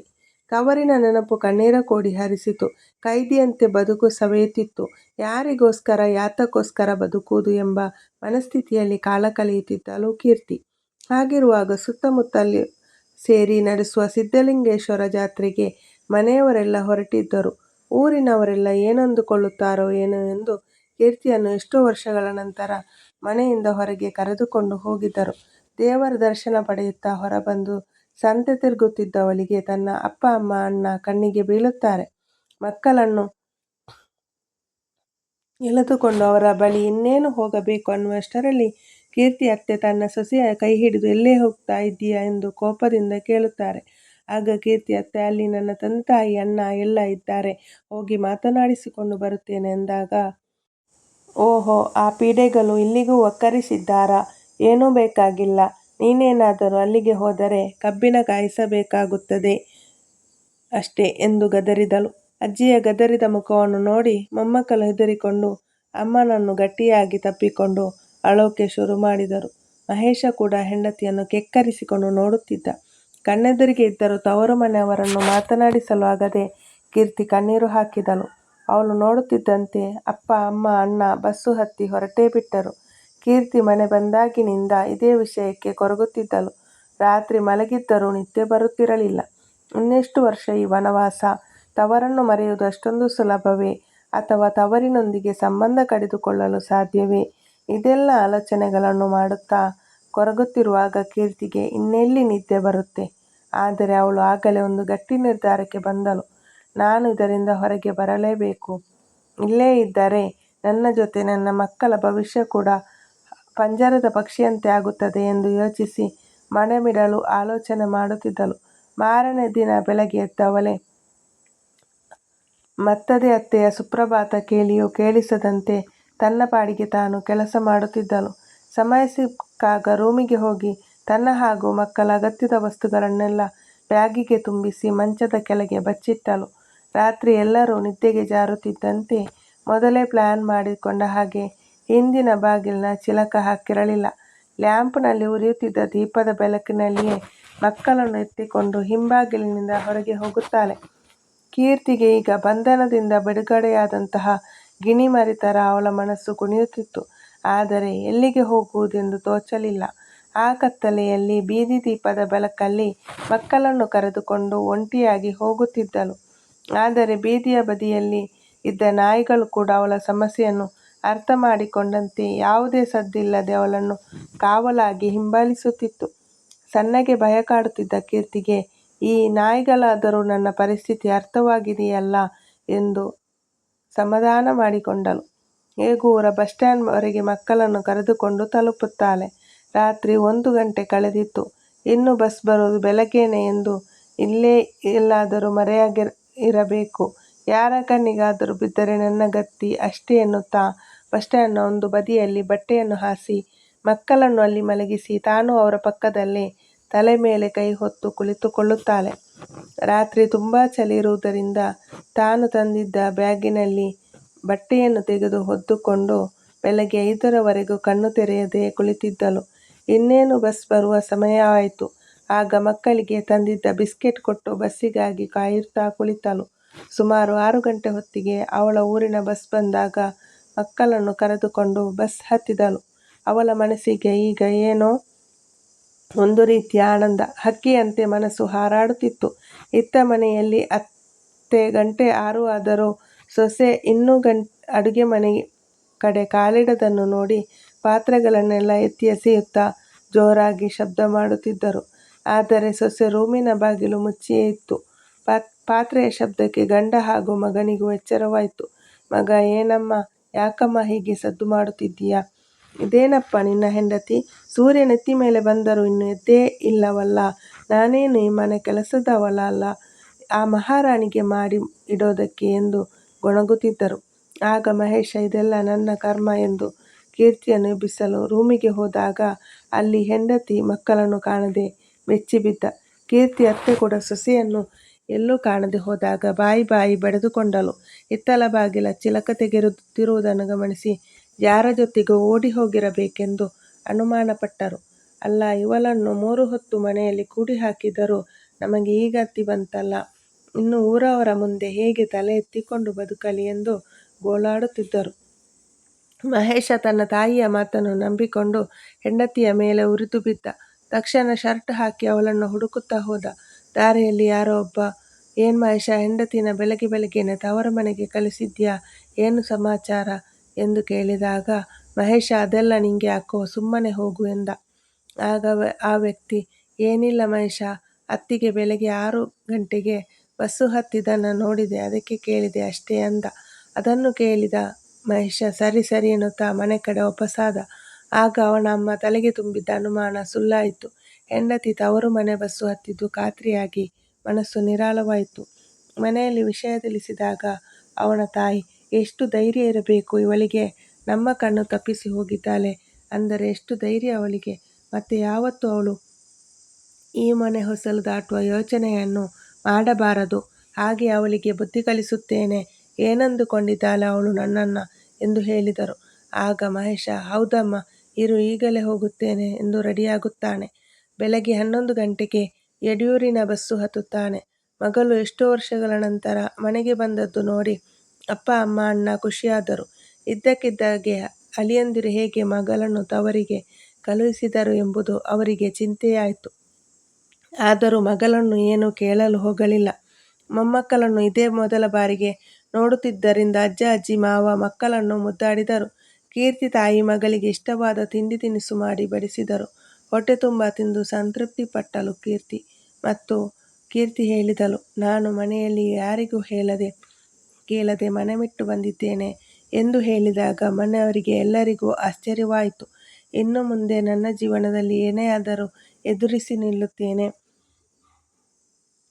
ತವರಿನ ನೆನಪು ಕಣ್ಣೀರ ಕೋಡಿ ಹರಿಸಿತು. ಕೈದಿಯಂತೆ ಬದುಕು ಸವೆಯುತ್ತಿತ್ತು. ಯಾರಿಗೋಸ್ಕರ ಯಾತಕ್ಕೋಸ್ಕರ ಬದುಕುವುದು ಎಂಬ ಮನಸ್ಥಿತಿಯಲ್ಲಿ ಕಾಲ ಕಳೆಯುತ್ತಿದ್ದಳು ಕೀರ್ತಿ. ಹಾಗಿರುವಾಗ ಸುತ್ತಮುತ್ತಲು ಸೇರಿ ನಡೆಸುವ ಸಿದ್ಧಲಿಂಗೇಶ್ವರ ಜಾತ್ರೆಗೆ ಮನೆಯವರೆಲ್ಲ ಹೊರಟಿದ್ದರು. ಊರಿನವರೆಲ್ಲ ಏನಂದುಕೊಳ್ಳುತ್ತಾರೋ ಏನೋ ಎಂದು ಕೀರ್ತಿಯನ್ನು ಎಷ್ಟೋ ವರ್ಷಗಳ ನಂತರ ಮನೆಯಿಂದ ಹೊರಗೆ ಕರೆದುಕೊಂಡು ಹೋಗಿದ್ದರು. ದೇವರ ದರ್ಶನ ಪಡೆಯುತ್ತಾ ಹೊರಬಂದು ಸಂತೆ ತಿರುಗುತ್ತಿದ್ದವಳಿಗೆ ತನ್ನ ಅಪ್ಪ ಅಮ್ಮ ಅಣ್ಣ ಕಣ್ಣಿಗೆ ಬೀಳುತ್ತಾರೆ. ಮಕ್ಕಳನ್ನು ಎಳೆದುಕೊಂಡು ಅವರ ಬಳಿ ಇನ್ನೇನು ಹೋಗಬೇಕು ಅನ್ನುವಷ್ಟರಲ್ಲಿ ಕೀರ್ತಿ ಅತ್ತೆ ತನ್ನ ಸೊಸೆಯ ಕೈ ಹಿಡಿದು ಎಲ್ಲೇ ಹೋಗ್ತಾ ಇದ್ದೀಯಾ ಎಂದು ಕೋಪದಿಂದ ಕೇಳುತ್ತಾರೆ. ಆಗ ಕೀರ್ತಿ ಅತ್ತೆ ಅಲ್ಲಿ ನನ್ನ ತಂದೆ ತಾಯಿ ಅಣ್ಣ ಎಲ್ಲ ಇದ್ದಾರೆ, ಹೋಗಿ ಮಾತನಾಡಿಸಿಕೊಂಡು ಬರುತ್ತೇನೆ ಎಂದಾಗ, ಓಹೋ, ಆ ಪೀಡೆಗಳು ಇಲ್ಲಿಗೂ ಒಕ್ಕರಿಸಿದ್ದಾರಾ? ಏನೂ ಬೇಕಾಗಿಲ್ಲ, ನೀನೇನಾದರೂ ಅಲ್ಲಿಗೆ ಹೋದರೆ ಕಬ್ಬಿನ ಕಾಯಿಸಬೇಕಾಗುತ್ತದೆ ಅಷ್ಟೇ ಎಂದು ಗದರಿದಳು. ಅಜ್ಜಿಯ ಗದರಿದ ಮುಖವನ್ನು ನೋಡಿ ಮೊಮ್ಮಕ್ಕಳು ಹೆದರಿಕೊಂಡು ಅಮ್ಮನನ್ನು ಗಟ್ಟಿಯಾಗಿ ತಬ್ಬಿಕೊಂಡು ಅಳೋಕೆ ಶುರು ಮಾಡಿದರು. ಮಹೇಶ ಕೂಡ ಹೆಂಡತಿಯನ್ನು ಕೆಕ್ಕರಿಸಿಕೊಂಡು ನೋಡುತ್ತಿದ್ದ. ಕಣ್ಣೆದುರಿಗೆ ಇದ್ದರೂ ತವರು ಮನೆಯವರನ್ನು ಮಾತನಾಡಿಸಲು ಆಗದೆ ಕೀರ್ತಿ ಕಣ್ಣೀರು ಹಾಕಿದಳು. ಅವಳು ನೋಡುತ್ತಿದ್ದಂತೆ ಅಪ್ಪ ಅಮ್ಮ ಅಣ್ಣ ಬಸ್ಸು ಹತ್ತಿ ಹೊರಟೇ ಬಿಟ್ಟರು. ಕೀರ್ತಿ ಮನೆ ಬಂದಾಗಿನಿಂದ ಇದೇ ವಿಷಯಕ್ಕೆ ಕೊರಗುತ್ತಿದ್ದಳು. ರಾತ್ರಿ ಮಲಗಿದ್ದರೂ ನಿದ್ದೆ ಬರುತ್ತಿರಲಿಲ್ಲ. ಇನ್ನೆಷ್ಟು ವರ್ಷ ಈ ವನವಾಸ? ತವರನ್ನು ಮರೆಯುವುದು ಅಷ್ಟೊಂದು ಸುಲಭವೇ? ಅಥವಾ ತವರಿನೊಂದಿಗೆ ಸಂಬಂಧ ಕಡಿದುಕೊಳ್ಳಲು ಸಾಧ್ಯವೇ? ಇದೆಲ್ಲ ಆಲೋಚನೆಗಳನ್ನು ಮಾಡುತ್ತಾ ಕೊರಗುತ್ತಿರುವಾಗ ಕೀರ್ತಿಗೆ ಇನ್ನೆಲ್ಲಿ ನಿದ್ದೆ ಬರುತ್ತೆ? ಆದರೆ ಅವಳು ಆಗಲೇ ಒಂದು ಗಟ್ಟಿ ನಿರ್ಧಾರಕ್ಕೆ ಬಂದಳು. ನಾನು ಇದರಿಂದ ಹೊರಗೆ ಬರಲೇಬೇಕು. ಇಲ್ಲೇ ಇದ್ದರೆ ನನ್ನ ಜೊತೆ ನನ್ನ ಮಕ್ಕಳ ಭವಿಷ್ಯ ಕೂಡ ಪಂಜರದ ಪಕ್ಷಿಯಂತೆ ಆಗುತ್ತದೆ ಎಂದು ಯೋಚಿಸಿ ಮನೆ ಬಿಡಲು ಆಲೋಚನೆ ಮಾಡುತ್ತಿದ್ದಳು. ಮಾರನೇ ದಿನ ಬೆಳಗ್ಗೆ ಎದ್ದವಳೆ ಮತ್ತದೇ ಅತ್ತೆಯ ಸುಪ್ರಭಾತ ಕೇಳಿಯೂ ಕೇಳಿಸದಂತೆ ತನ್ನ ಪಾಡಿಗೆ ತಾನು ಕೆಲಸ ಮಾಡುತ್ತಿದ್ದಳು. ಸಮಯ ಸಿಕ್ಕಾಗ ರೂಮಿಗೆ ಹೋಗಿ ತನ್ನ ಹಾಗೂ ಮಕ್ಕಳ ಅಗತ್ಯದ ವಸ್ತುಗಳನ್ನೆಲ್ಲ ಬ್ಯಾಗಿಗೆ ತುಂಬಿಸಿ ಮಂಚದ ಕೆಳಗೆ ಬಚ್ಚಿಟ್ಟಳು. ರಾತ್ರಿ ಎಲ್ಲರೂ ನಿದ್ದೆಗೆ ಜಾರುತ್ತಿದ್ದಂತೆ ಮೊದಲೇ ಪ್ಲಾನ್ ಮಾಡಿಕೊಂಡ ಹಾಗೆ ಹಿಂದಿನ ಬಾಗಿಲಿನ ಚಿಲಕ ಹಾಕಿರಲಿಲ್ಲ. ಲ್ಯಾಂಪ್ನಲ್ಲಿ ಉರಿಯುತ್ತಿದ್ದ ದೀಪದ ಬೆಳಕಿನಲ್ಲಿಯೇ ಮಕ್ಕಳನ್ನು ಎತ್ತಿಕೊಂಡು ಹಿಂಬಾಗಿಲಿನಿಂದ ಹೊರಗೆ ಹೋಗುತ್ತಾಳೆ. ಕೀರ್ತಿಗೆ ಈಗ ಬಂಧನದಿಂದ ಬಿಡುಗಡೆಯಾದಂತಹ ಗಿಣಿಮರಿ ಥರ ಅವಳ ಮನಸ್ಸು ಕುಣಿಯುತ್ತಿತ್ತು. ಆದರೆ ಎಲ್ಲಿಗೆ ಹೋಗುವುದೆಂದು ತೋಚಲಿಲ್ಲ. ಆ ಕತ್ತಲೆಯಲ್ಲಿ ಬೀದಿ ದೀಪದ ಬೆಳಕಲ್ಲಿ ಮಕ್ಕಳನ್ನು ಕರೆದುಕೊಂಡು ಒಂಟಿಯಾಗಿ ಹೋಗುತ್ತಿದ್ದಳು. ಆದರೆ ಬೀದಿಯ ಬದಿಯಲ್ಲಿ ಇದ್ದ ನಾಯಿಗಳು ಕೂಡ ಅವಳ ಸಮಸ್ಯೆಯನ್ನು ಅರ್ಥ ಮಾಡಿಕೊಂಡಂತೆ ಯಾವುದೇ ಸದ್ದಿಲ್ಲದೆ ಅವಳನ್ನು ಕಾವಲಾಗಿ ಹಿಂಬಾಲಿಸುತ್ತಿತ್ತು. ಸಣ್ಣಗೆ ಭಯ ಕಾಡುತ್ತಿದ್ದ ಕೀರ್ತಿಗೆ ಈ ನಾಯಿಗಳಾದರೂ ನನ್ನ ಪರಿಸ್ಥಿತಿ ಅರ್ಥವಾಗಿದೆಯಲ್ಲ ಎಂದು ಸಮಾಧಾನ ಮಾಡಿಕೊಂಡಳು. ಹೇಗೂ ಊರ ಬಸ್ ಸ್ಟ್ಯಾಂಡ್ ವರೆಗೆ ಮಕ್ಕಳನ್ನು ಕರೆದುಕೊಂಡು ತಲುಪುತ್ತಾಳೆ. ರಾತ್ರಿ 1 ಗಂಟೆ ಕಳೆದಿತ್ತು. ಇನ್ನು ಬಸ್ ಬರುವುದು ಬೆಳಗ್ಗೆನೇ ಎಂದು ಇಲ್ಲೇ ಎಲ್ಲಾದರೂ ಮರೆಯಾಗಿರಬೇಕು. ಯಾರ ಕಣ್ಣಿಗಾದರೂ ಬಿದ್ದರೆ ನನ್ನ ಗತಿ ಅಷ್ಟೇ ಎನ್ನುತ್ತಾ ಬಸ್ ಸ್ಟ್ಯಾಂಡ್ನ ಒಂದು ಬದಿಯಲ್ಲಿ ಬಟ್ಟೆಯನ್ನು ಹಾಸಿ ಮಕ್ಕಳನ್ನು ಅಲ್ಲಿ ಮಲಗಿಸಿ ತಾನು ಅವರ ಪಕ್ಕದಲ್ಲೇ ತಲೆ ಮೇಲೆ ಕೈ ಹೊತ್ತು ಕುಳಿತುಕೊಳ್ಳುತ್ತಾಳೆ. ರಾತ್ರಿ ತುಂಬ ಚಳಿ ಇರುವುದರಿಂದ ತಾನು ತಂದಿದ್ದ ಬ್ಯಾಗಿನಲ್ಲಿ ಬಟ್ಟೆಯನ್ನು ತೆಗೆದು ಹೊದ್ದುಕೊಂಡು ಬೆಳಗ್ಗೆ 5ರವರೆಗೂ ಕಣ್ಣು ತೆರೆಯದೆ ಕುಳಿತಿದ್ದಳು. ಇನ್ನೇನು ಬಸ್ ಬರುವ ಸಮಯವಾಯಿತು. ಆಗ ಮಕ್ಕಳಿಗೆ ತಂದಿದ್ದ ಬಿಸ್ಕೆಟ್ ಕೊಟ್ಟು ಬಸ್ಸಿಗಾಗಿ ಕಾಯುತ್ತಾ ಕುಳಿತಳು. ಸುಮಾರು 6 ಗಂಟೆ ಹೊತ್ತಿಗೆ ಅವಳ ಊರಿನ ಬಸ್ ಬಂದಾಗ ಮಕ್ಕಳನ್ನು ಕರೆದುಕೊಂಡು ಬಸ್ ಹತ್ತಿದಳು. ಅವಳ ಮನಸ್ಸಿಗೆ ಈಗ ಏನೋ ಒಂದು ರೀತಿಯ ಆನಂದ. ಹಕ್ಕಿಯಂತೆ ಮನಸ್ಸು ಹಾರಾಡುತ್ತಿತ್ತು. ಇತ್ತ ಮನೆಯಲ್ಲಿ ಅತ್ತೆ ಗಂಟೆ 6 ಆದರೂ ಸೊಸೆ ಇನ್ನೂ ಅಡುಗೆ ಮನೆ ಕಡೆ ಕಾಲಿಡದನ್ನು ನೋಡಿ ಪಾತ್ರೆಗಳನ್ನೆಲ್ಲ ಎತ್ತಿ ಎಸೆಯುತ್ತಾ ಜೋರಾಗಿ ಶಬ್ದ ಮಾಡುತ್ತಿದ್ದರು. ಆದರೆ ಸೊಸೆ ರೂಮಿನ ಬಾಗಿಲು ಮುಚ್ಚಿಯೇ ಇತ್ತು. ಪಾತ್ರೆಯ ಶಬ್ದಕ್ಕೆ ಗಂಡ ಹಾಗೂ ಮಗನಿಗೂ ಎಚ್ಚರವಾಯಿತು. ಮಗ, ಏನಮ್ಮ, ಯಾಕಮ್ಮ ಹೀಗೆ ಸದ್ದು ಮಾಡುತ್ತಿದ್ದೀಯಾ? ಇದೇನಪ್ಪ ನಿನ್ನ ಹೆಂಡತಿ? ಸೂರ್ಯ ನೆತ್ತಿ ಮೇಲೆ ಬಂದರೂ ಇನ್ನು ಎದ್ದೇ ಇಲ್ಲವಲ್ಲ? ನಾನೇನು ಈ ಮನೆ ಕೆಲಸದವಳ ಅಲ್ಲ, ಆ ಮಹಾರಾಣಿಗೆ ಮಾಡಿ ಇಡೋದಕ್ಕೆ ಎಂದು ಗೊಣಗುತ್ತಿದ್ದರು. ಆಗ ಮಹೇಶ ಇದೆಲ್ಲ ನನ್ನ ಕರ್ಮ ಎಂದು ಕೀರ್ತಿಯನ್ನು ಎಬ್ಬಿಸಲು ರೂಮಿಗೆ ಹೋದಾಗ ಅಲ್ಲಿ ಹೆಂಡತಿ ಮಕ್ಕಳನ್ನು ಕಾಣದೆ ಬೆಚ್ಚಿಬಿದ್ದ. ಕೀರ್ತಿ ಅತ್ತೆ ಕೂಡ ಸೊಸೆಯನ್ನು ಎಲ್ಲೂ ಕಾಣದೆ ಹೋದಾಗ ಬಾಯಿ ಬಡಿದುಕೊಂಡಳು. ಹಿತ್ತಲ ಬಾಗಿಲ ಚಿಲಕ ತೆಗೆದಿರುವುದನ್ನು ಗಮನಿಸಿ ಯಾರ ಜೊತೆಗೂ ಓಡಿ ಹೋಗಿರಬೇಕೆಂದು ಅನುಮಾನಪಟ್ಟರು. ಅಲ್ಲ, ಇವಳನ್ನು 3 ಹೊತ್ತು ಮನೆಯಲ್ಲಿ ಕೂಡಿ ಹಾಕಿದರೂ ನಮಗೆ ಈ ಗತಿ ಬಂತಲ್ಲ, ಇನ್ನು ಊರವರ ಮುಂದೆ ಹೇಗೆ ತಲೆ ಎತ್ತಿಕೊಂಡು ಬದುಕಲಿ ಎಂದು ಗೋಳಾಡುತ್ತಿದ್ದರು. ಮಹೇಶ ತನ್ನ ತಾಯಿಯ ಮಾತನ್ನು ನಂಬಿಕೊಂಡು ಹೆಂಡತಿಯ ಮೇಲೆ ಉರಿದು ಬಿದ್ದ. ತಕ್ಷಣ ಶರ್ಟ್ ಹಾಕಿ ಅವಳನ್ನು ಹುಡುಕುತ್ತಾ ಹೋದ. ದಾರಿಯಲ್ಲಿ ಯಾರೋ ಒಬ್ಬ, ಏನ್ ಮಹೇಶ, ಹೆಂಡತಿನ ಬೆಳಗ್ಗೆನೆ ತವರ ಮನೆಗೆ ಕಳಿಸಿದ್ಯಾ? ಏನು ಸಮಾಚಾರ ಎಂದು ಕೇಳಿದಾಗ ಮಹೇಶ ಅದೆಲ್ಲ ನಿಂಗೆ ಯಾಕೋ, ಸುಮ್ಮನೆ ಹೋಗು ಎಂದ. ಆಗ ಆ ವ್ಯಕ್ತಿ, ಏನಿಲ್ಲ ಮಹೇಶ, ಅತ್ತಿಗೆ ಬೆಳಗ್ಗೆ 6 ಗಂಟೆಗೆ ಬಸ್ಸು ಹತ್ತಿದ್ದನ್ನು ನೋಡಿದೆ, ಅದಕ್ಕೆ ಕೇಳಿದೆ ಅಷ್ಟೇ ಅಂದ. ಅದನ್ನು ಕೇಳಿದ ಮಹೇಶ ಸರಿ ಎನ್ನುತ್ತಾ ಮನೆ ಕಡೆ ವಾಪಸ್ಸಾದ. ಆಗ ಅವನ ಅಮ್ಮ ತಲೆಗೆ ತುಂಬಿದ್ದ ಅನುಮಾನ ಸುಳ್ಳಾಯಿತು. ಹೆಂಡತಿ ತವರು ಮನೆ ಬಸ್ಸು ಹತ್ತಿದ್ದು ಖಾತ್ರಿಯಾಗಿ ಮನಸ್ಸು ನಿರಾಳವಾಯಿತು. ಮನೆಯಲ್ಲಿ ವಿಷಯ ತಿಳಿಸಿದಾಗ ಅವನ ತಾಯಿ, ಎಷ್ಟು ಧೈರ್ಯ ಇರಬೇಕು ಇವಳಿಗೆ, ನಮ್ಮ ಕಣ್ಣು ತಪ್ಪಿಸಿ ಹೋಗಿದ್ದಾಳೆ ಅಂದರೆ ಎಷ್ಟು ಧೈರ್ಯ ಅವಳಿಗೆ, ಮತ್ತೆ ಯಾವತ್ತೂ ಅವಳು ಈ ಮನೆ ಹೊಸಲು ದಾಟುವ ಯೋಚನೆಯನ್ನು ಮಾಡಬಾರದು. ಹಾಗೆ ಅವಳಿಗೆ ಬುದ್ಧಿ ಕಲಿಸುತ್ತೇನೆ. ಏನಂದುಕೊಂಡಿದ್ದಾಳೆ ಅವಳು ನನ್ನನ್ನು ಎಂದು ಹೇಳಿದರು. ಆಗ ಮಹೇಶ, ಹೌದಮ್ಮ, ಇರು, ಈಗಲೇ ಹೋಗುತ್ತೇನೆ ಎಂದು ರೆಡಿಯಾಗುತ್ತಾನೆ. ಬೆಳಗ್ಗೆ 11 ಗಂಟೆಗೆ ಯಡಿಯೂರಿನ ಬಸ್ಸು ಹತ್ತುತ್ತಾನೆ. ಮಗಳು ಎಷ್ಟೋ ವರ್ಷಗಳ ನಂತರ ಮನೆಗೆ ಬಂದದ್ದು ನೋಡಿ ಅಪ್ಪ, ಅಮ್ಮ, ಅಣ್ಣ ಖುಷಿಯಾದರು. ಇದ್ದಕ್ಕಿದ್ದಾಗೆ ಅಳಿಯಂದಿರು ಹೇಗೆ ಮಗಳನ್ನು ತವರಿಗೆ ಕಳುಹಿಸಿದರು ಎಂಬುದು ಅವರಿಗೆ ಚಿಂತೆಯಾಯಿತು. ಆದರೂ ಮಗಳನ್ನು ಏನೂ ಕೇಳಲು ಹೋಗಲಿಲ್ಲ. ಮೊಮ್ಮಕ್ಕಳನ್ನು ಇದೇ ಮೊದಲ ಬಾರಿಗೆ ನೋಡುತ್ತಿದ್ದರಿಂದ ಅಜ್ಜ, ಅಜ್ಜಿ, ಮಾವ ಮಕ್ಕಳನ್ನು ಮುದ್ದಾಡಿದರು. ಕೀರ್ತಿ ತಾಯಿ ಮಗಳಿಗೆ ಇಷ್ಟವಾದ ತಿಂಡಿ ತಿನಿಸು ಮಾಡಿ ಬಡಿಸಿದರು. ಹೊಟ್ಟೆ ತುಂಬ ತಿಂದು ಸಂತೃಪ್ತಿ ಪಟ್ಟಳು ಕೀರ್ತಿ. ಮತ್ತು ಕೀರ್ತಿ ಹೇಳಿದಳು, ನಾನು ಮನೆಯಲ್ಲಿ ಯಾರಿಗೂ ಕೇಳದೆ ಮನೆ ಬಿಟ್ಟು ಬಂದಿದ್ದೇನೆ ಎಂದು ಹೇಳಿದಾಗ ಮನೆಯವರಿಗೆ ಎಲ್ಲರಿಗೂ ಆಶ್ಚರ್ಯವಾಯಿತು. ಇನ್ನು ಮುಂದೆ ನನ್ನ ಜೀವನದಲ್ಲಿ ಏನೇ ಆದರೂ ಎದುರಿಸಿ ನಿಲ್ಲುತ್ತೇನೆ,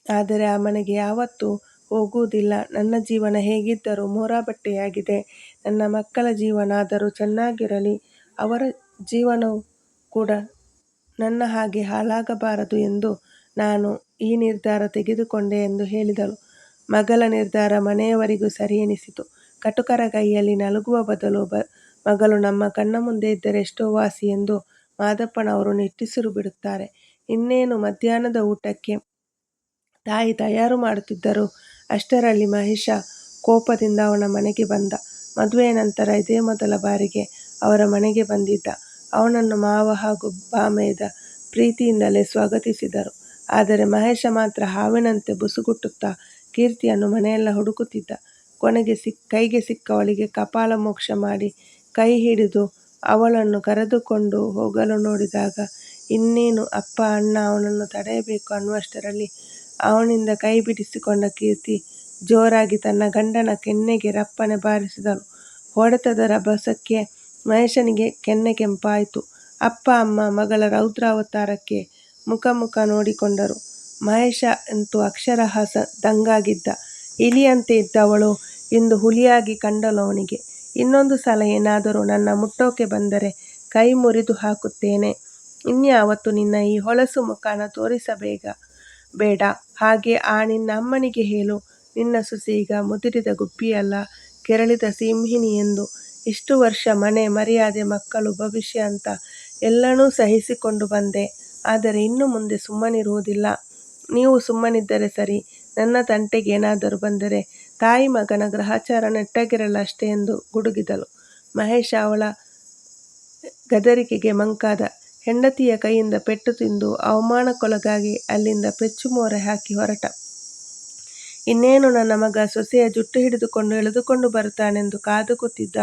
ಆದರೆ ಆ ಮನೆಗೆ ಯಾವತ್ತೂ ಹೋಗುವುದಿಲ್ಲ. ನನ್ನ ಜೀವನ ಹೇಗಿದ್ದರೂ ಮೋರಬಟ್ಟೆಯಾಗಿದೆ. ನನ್ನ ಮಕ್ಕಳ ಜೀವನ ಆದರೂ ಚೆನ್ನಾಗಿರಲಿ, ಅವರ ಜೀವನವೂ ಕೂಡ ನನ್ನ ಹಾಗೆ ಹಾಳಾಗಬಾರದು ಎಂದು ನಾನು ಈ ನಿರ್ಧಾರ ತೆಗೆದುಕೊಂಡೆ ಎಂದು ಹೇಳಿದಳು. ಮಗಳ ನಿರ್ಧಾರ ಮನೆಯವರಿಗೂ ಸರಿ ಎನಿಸಿತು. ಕಟುಕರ ಕೈಯಲ್ಲಿ ನಲುಗುವ ಬದಲು ಮಗಳು ನಮ್ಮ ಕಣ್ಣ ಮುಂದೆ ಇದ್ದರೆ ಎಷ್ಟೋ ವಾಸಿ ಎಂದು ಮಾದಪ್ಪನವರು ನಿಟ್ಟುಸಿರು ಬಿಡುತ್ತಾರೆ. ಇನ್ನೇನು ಮಧ್ಯಾಹ್ನದ ಊಟಕ್ಕೆ ತಾಯಿ ತಯಾರು ಮಾಡುತ್ತಿದ್ದರು. ಅಷ್ಟರಲ್ಲಿ ಮಹೇಶ ಕೋಪದಿಂದ ಅವನ ಮನೆಗೆ ಬಂದ. ಮದುವೆಯ ನಂತರ ಇದೇ ಮೊದಲ ಬಾರಿಗೆ ಅವರ ಮನೆಗೆ ಬಂದಿದ್ದ. ಅವನನ್ನು ಮಾವ ಹಾಗೂ ಬಾಮೈದ ಪ್ರೀತಿಯಿಂದಲೇ ಸ್ವಾಗತಿಸಿದರು. ಆದರೆ ಮಹೇಶ ಮಾತ್ರ ಹಾವಿನಂತೆ ಬುಸುಗುಟ್ಟುತ್ತಾ ಕೀರ್ತಿಯನ್ನು ಮನೆಯೆಲ್ಲ ಹುಡುಕುತ್ತಿದ್ದ. ಕೊನೆಗೆ ಕೈಗೆ ಸಿಕ್ಕವಳಿಗೆ ಕಪಾಳ ಮೋಕ್ಷ ಮಾಡಿ ಕೈ ಹಿಡಿದು ಅವಳನ್ನು ಕರೆದುಕೊಂಡು ಹೋಗಲು ನೋಡಿದಾಗ ಇನ್ನೇನು ಅಪ್ಪ, ಅಣ್ಣ ಅವನನ್ನು ತಡೆಯಬೇಕು ಅನ್ನುವಷ್ಟರಲ್ಲಿ ಅವನಿಂದ ಕೈ ಬಿಡಿಸಿಕೊಂಡ ಕೀರ್ತಿ ಜೋರಾಗಿ ತನ್ನ ಗಂಡನ ಕೆನ್ನೆಗೆ ರಪ್ಪನೆ ಬಾರಿಸಿದಳು. ಹೊಡೆತದ ರಭಸಕ್ಕೆ ಮಹೇಶನಿಗೆ ಕೆನ್ನೆ ಕೆಂಪಾಯಿತು. ಅಪ್ಪ, ಅಮ್ಮ ಮಗಳ ರೌದ್ರಾವತಾರಕ್ಕೆ ಮುಖ ನೋಡಿಕೊಂಡರು. ಮಹೇಶ ಅಂತೂ ಅಕ್ಷರಶಃ ದಂಗಾಗಿದ್ದ. ಇಲಿಯಂತೆ ಇದ್ದವಳು ಇಂದು ಹುಲಿಯಾಗಿ ಕಂಡಳು ಅವನಿಗೆ. ಇನ್ನೊಂದು ಸಲ ಏನಾದರೂ ನನ್ನ ಮುಟ್ಟೋಕೆ ಬಂದರೆ ಕೈ ಮುರಿದು ಹಾಕುತ್ತೇನೆ. ಇನ್ಯಾವತ್ತೂ ನಿನ್ನ ಈ ಹೊಲಸು ಮುಖನ ತೋರಿಸಬೇಡ. ಹಾಗೆ ಆ ನಿನ್ನ ಅಮ್ಮನಿಗೆ ಹೇಳು. ನಿನ್ನ ಸೊಸೆ ಈಗ ಮುದುರಿದ ಗುಬ್ಬಿಯಲ್ಲ, ಕೆರಳಿದ ಸಿಂಹಿಣಿ ಎಂದು. ಇಷ್ಟು ವರ್ಷ ಮನೆ, ಮರ್ಯಾದೆ, ಮಕ್ಕಳು, ಭವಿಷ್ಯ ಅಂತ ಎಲ್ಲನೂ ಸಹಿಸಿಕೊಂಡು ಬಂದೆ. ಆದರೆ ಇನ್ನು ಮುಂದೆ ಸುಮ್ಮನಿರುವುದಿಲ್ಲ. ನೀವು ಸುಮ್ಮನಿದ್ದರೆ ಸರಿ. ನನ್ನ ತಂಟೆಗೆ ಏನಾದರೂ ಬಂದರೆ ತಾಯಿ ಮಗನ ಗ್ರಹಚಾರ ನೆಟ್ಟಗಿರಲ್ಲ ಅಷ್ಟೇ ಎಂದು ಗುಡುಗಿದಳು. ಮಹೇಶ ಅವಳ ಗದರಿಕೆಗೆ ಮಂಕಾದ. ಹೆಂಡತಿಯ ಕೈಯಿಂದ ಪೆಟ್ಟು ತಿಂದು ಅವಮಾನಕ್ಕೊಳಗಾಗಿ ಅಲ್ಲಿಂದ ಪೆಚ್ಚುಮೋರೆ ಹಾಕಿ ಹೊರಟ. ಇನ್ನೇನು ನನ್ನ ಮಗ ಸೊಸೆಯ ಜುಟ್ಟು ಹಿಡಿದುಕೊಂಡು ಎಳೆದುಕೊಂಡು ಬರುತ್ತಾನೆಂದು ಕಾದು ಕೂತಿದ್ದ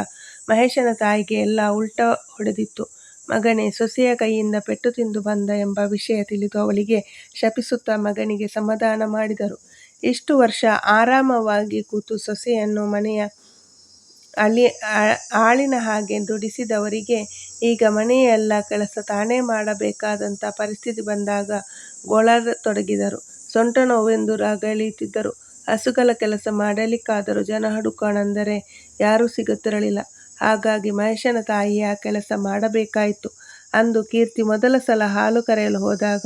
ಮಹೇಶನ ತಾಯಿಗೆ ಎಲ್ಲ ಉಲ್ಟಾ ಹೊಡೆದಿತ್ತು. ಮಗನೇ ಸೊಸೆಯ ಕೈಯಿಂದ ಪೆಟ್ಟು ತಿಂದು ಬಂದ ಎಂಬ ವಿಷಯ ತಿಳಿದು ಅವಳಿಗೆ ಶಪಿಸುತ್ತಾ ಮಗನಿಗೆ ಸಮಾಧಾನ ಮಾಡಿದರು. ಇಷ್ಟು ವರ್ಷ ಆರಾಮವಾಗಿ ಕೂತು ಸೊಸೆಯನ್ನು ಮನೆಯ ಆಳಿನ ಹಾಗೆ ದುಡಿಸಿದವರಿಗೆ ಈಗ ಮನೆಯ ಎಲ್ಲ ಕೆಲಸ ತಾನೇ ಮಾಡಬೇಕಾದಂಥ ಪರಿಸ್ಥಿತಿ ಬಂದಾಗ ಗೋಳಾಡತೊಡಗಿದರು. ಸೊಂಟ ನೋವೆಂದು ರಗಳೆಯುತ್ತಿದ್ದರು. ಹಸುಗಳ ಕೆಲಸ ಮಾಡಲಿಕ್ಕಾದರೂ ಜನ ಹುಡುಕೋಣಂದರೆ ಯಾರೂ ಸಿಗುತ್ತಿರಲಿಲ್ಲ. ಹಾಗಾಗಿ ಮಹೇಶನ ತಾಯಿಯೇ ಆ ಕೆಲಸ ಮಾಡಬೇಕಾಯಿತು. ಅಂದು ಕೀರ್ತಿ ಮೊದಲ ಸಲ ಹಾಲು ಕರೆಯಲು ಹೋದಾಗ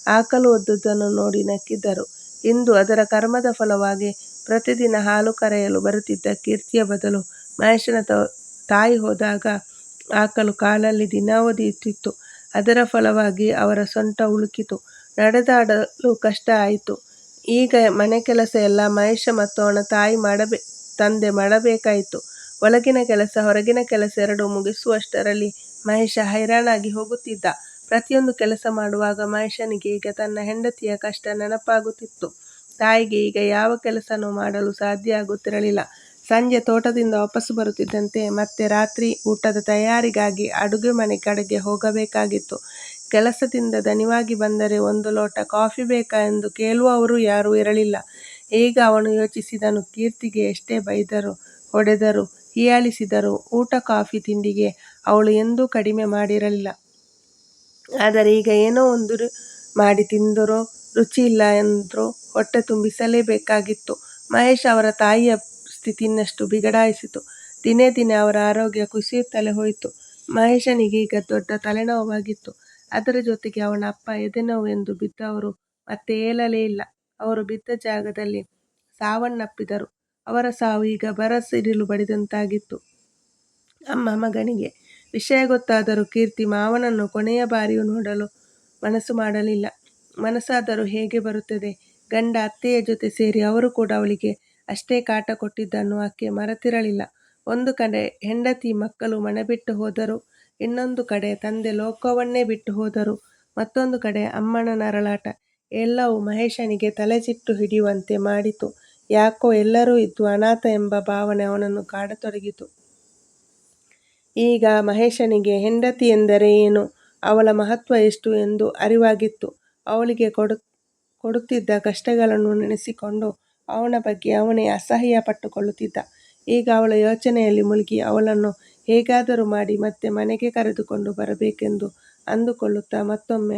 ಆಕಳು ಒದ್ದುದನ್ನು ನೋಡಿ ನಕ್ಕಿದ್ದರು. ಇಂದು ಅದರ ಕರ್ಮದ ಫಲವಾಗಿ ಪ್ರತಿದಿನ ಹಾಲು ಕರೆಯಲು ಬರುತ್ತಿದ್ದ ಕೀರ್ತಿಯ ಬದಲು ಮಹೇಶನ ತಾಯಿ ಹೋದಾಗ ಆಕಳು ಕಾಲಲ್ಲಿ ದಿನ ಒದೆಯುತ್ತಿತ್ತು. ಅದರ ಫಲವಾಗಿ ಅವರ ಸೊಂಟ ಉಳುಕಿತು. ನಡೆದಾಡಲು ಕಷ್ಟ ಆಯಿತು. ಈಗ ಮನೆ ಕೆಲಸ ಎಲ್ಲ ಮಹೇಶ ಮತ್ತು ಅವನ ತಂದೆ ಮಾಡಬೇಕಾಯಿತು. ಒಳಗಿನ ಕೆಲಸ ಹೊರಗಿನ ಕೆಲಸ ಎರಡೂ ಮುಗಿಸುವಷ್ಟರಲ್ಲಿ ಮಹೇಶ ಹೈರಾಣಾಗಿ ಹೋಗುತ್ತಿದ್ದ. ಪ್ರತಿಯೊಂದು ಕೆಲಸ ಮಾಡುವಾಗ ಮಹೇಶನಿಗೆ ಈಗ ತನ್ನ ಹೆಂಡತಿಯ ಕಷ್ಟ ನೆನಪಾಗುತ್ತಿತ್ತು. ತಾಯಿಗೆ ಈಗ ಯಾವ ಕೆಲಸನೂ ಮಾಡಲು ಸಾಧ್ಯ ಆಗುತ್ತಿರಲಿಲ್ಲ. ಸಂಜೆ ತೋಟದಿಂದ ವಾಪಸ್ಸು ಬರುತ್ತಿದ್ದಂತೆ ಮತ್ತೆ ರಾತ್ರಿ ಊಟದ ತಯಾರಿಗಾಗಿ ಅಡುಗೆ ಮನೆ ಕಡೆಗೆ ಹೋಗಬೇಕಾಗಿತ್ತು. ಕೆಲಸದಿಂದ ದಣಿವಾಗಿ ಬಂದರೆ ಒಂದು ಲೋಟ ಕಾಫಿ ಬೇಕಾ ಎಂದು ಕೇಳುವವರು ಯಾರೂ ಇರಲಿಲ್ಲ. ಈಗ ಅವನು ಯೋಚಿಸಿದನು. ಕೀರ್ತಿಗೆ ಎಷ್ಟೇ ಬೈದರೂ, ಹೊಡೆದರೂ, ಹೀಯಾಳಿಸಿದರೂ ಊಟ, ಕಾಫಿ, ತಿಂಡಿಗೆ ಅವಳು ಎಂದೂ ಕಡಿಮೆ ಮಾಡಿರಲಿಲ್ಲ. ಆದರೆ ಈಗ ಏನೋ ಒಂದು ಮಾಡಿ ತಿಂದರೋ, ರುಚಿ ಇಲ್ಲ ಎಂದ್ರೋ ಹೊಟ್ಟೆ ತುಂಬಿಸಲೇಬೇಕಾಗಿತ್ತು. ಮಹೇಶ ಅವರ ತಾಯಿಯ ಸ್ಥಿತಿ ಇನ್ನಷ್ಟು ಬಿಗಡಾಯಿಸಿತು. ದಿನೇ ದಿನೇ ಅವರ ಆರೋಗ್ಯ ಕುಸಿಯುತ್ತಲೇ ಹೋಯಿತು. ಮಹೇಶನಿಗೆ ಈಗ ದೊಡ್ಡ ತಲೆನೋವಾಗಿತ್ತು. ಅದರ ಜೊತೆಗೆ ಅವನ ಅಪ್ಪ ಎದೆನೋವು ಎಂದು ಬಿದ್ದವರು ಮತ್ತೆ ಏಳಲೇ ಇಲ್ಲ. ಅವರು ಬಿದ್ದ ಜಾಗದಲ್ಲಿ ಸಾವನ್ನಪ್ಪಿದರು. ಅವರ ಸಾವು ಈಗ ಬರ ಸಿಡಿಲು ಬಡಿದಂತಾಗಿತ್ತು ಅಮ್ಮ ಮಗನಿಗೆ. ವಿಷಯ ಗೊತ್ತಾದರೂ ಕೀರ್ತಿ ಮಾವನನ್ನು ಕೊನೆಯ ಬಾರಿಯೂ ನೋಡಲು ಮನಸ್ಸು ಮಾಡಲಿಲ್ಲ. ಮನಸ್ಸಾದರೂ ಹೇಗೆ ಬರುತ್ತದೆ? ಗಂಡ ಅತ್ತೆಯ ಜೊತೆ ಸೇರಿ ಅವರು ಕೂಡ ಅವಳಿಗೆ ಅಷ್ಟೇ ಕಾಟ ಕೊಟ್ಟಿದ್ದನ್ನು ಆಕೆ ಮರೆತಿರಲಿಲ್ಲ. ಒಂದು ಕಡೆ ಹೆಂಡತಿ ಮಕ್ಕಳು ಮನೆ ಬಿಟ್ಟು ಹೋದರು. ಇನ್ನೊಂದು ಕಡೆ ತಂದೆ ಲೋಕವನ್ನೇ ಬಿಟ್ಟು ಹೋದರು. ಮತ್ತೊಂದು ಕಡೆ ಅಮ್ಮನ ನರಳಾಟ. ಎಲ್ಲವೂ ಮಹೇಶನಿಗೆ ತಲೆಚಿಟ್ಟು ಹಿಡಿಯುವಂತೆ ಮಾಡಿತು. ಯಾಕೋ ಎಲ್ಲರೂ ಇದ್ದು ಅನಾಥ ಎಂಬ ಭಾವನೆ ಅವನನ್ನು ಕಾಡತೊಡಗಿತು. ಈಗ ಮಹೇಶನಿಗೆ ಹೆಂಡತಿ ಎಂದರೆ ಏನು, ಅವಳ ಮಹತ್ವ ಎಷ್ಟು ಎಂದು ಅರಿವಾಗಿತ್ತು. ಅವಳಿಗೆ ಕೊಡುತ್ತಿದ್ದ ಕಷ್ಟಗಳನ್ನು ನೆನೆಸಿಕೊಂಡು ಅವನ ಬಗ್ಗೆ ಅವನೇ ಅಸಹ್ಯ ಪಟ್ಟುಕೊಳ್ಳುತ್ತಿದ್ದ. ಈಗ ಅವಳ ಯೋಚನೆಯಲ್ಲಿ ಮುಳುಗಿ ಅವಳನ್ನು ಹೇಗಾದರೂ ಮಾಡಿ ಮತ್ತೆ ಮನೆಗೆ ಕರೆದುಕೊಂಡು ಬರಬೇಕೆಂದು ಅಂದುಕೊಳ್ಳುತ್ತಾ ಮತ್ತೊಮ್ಮೆ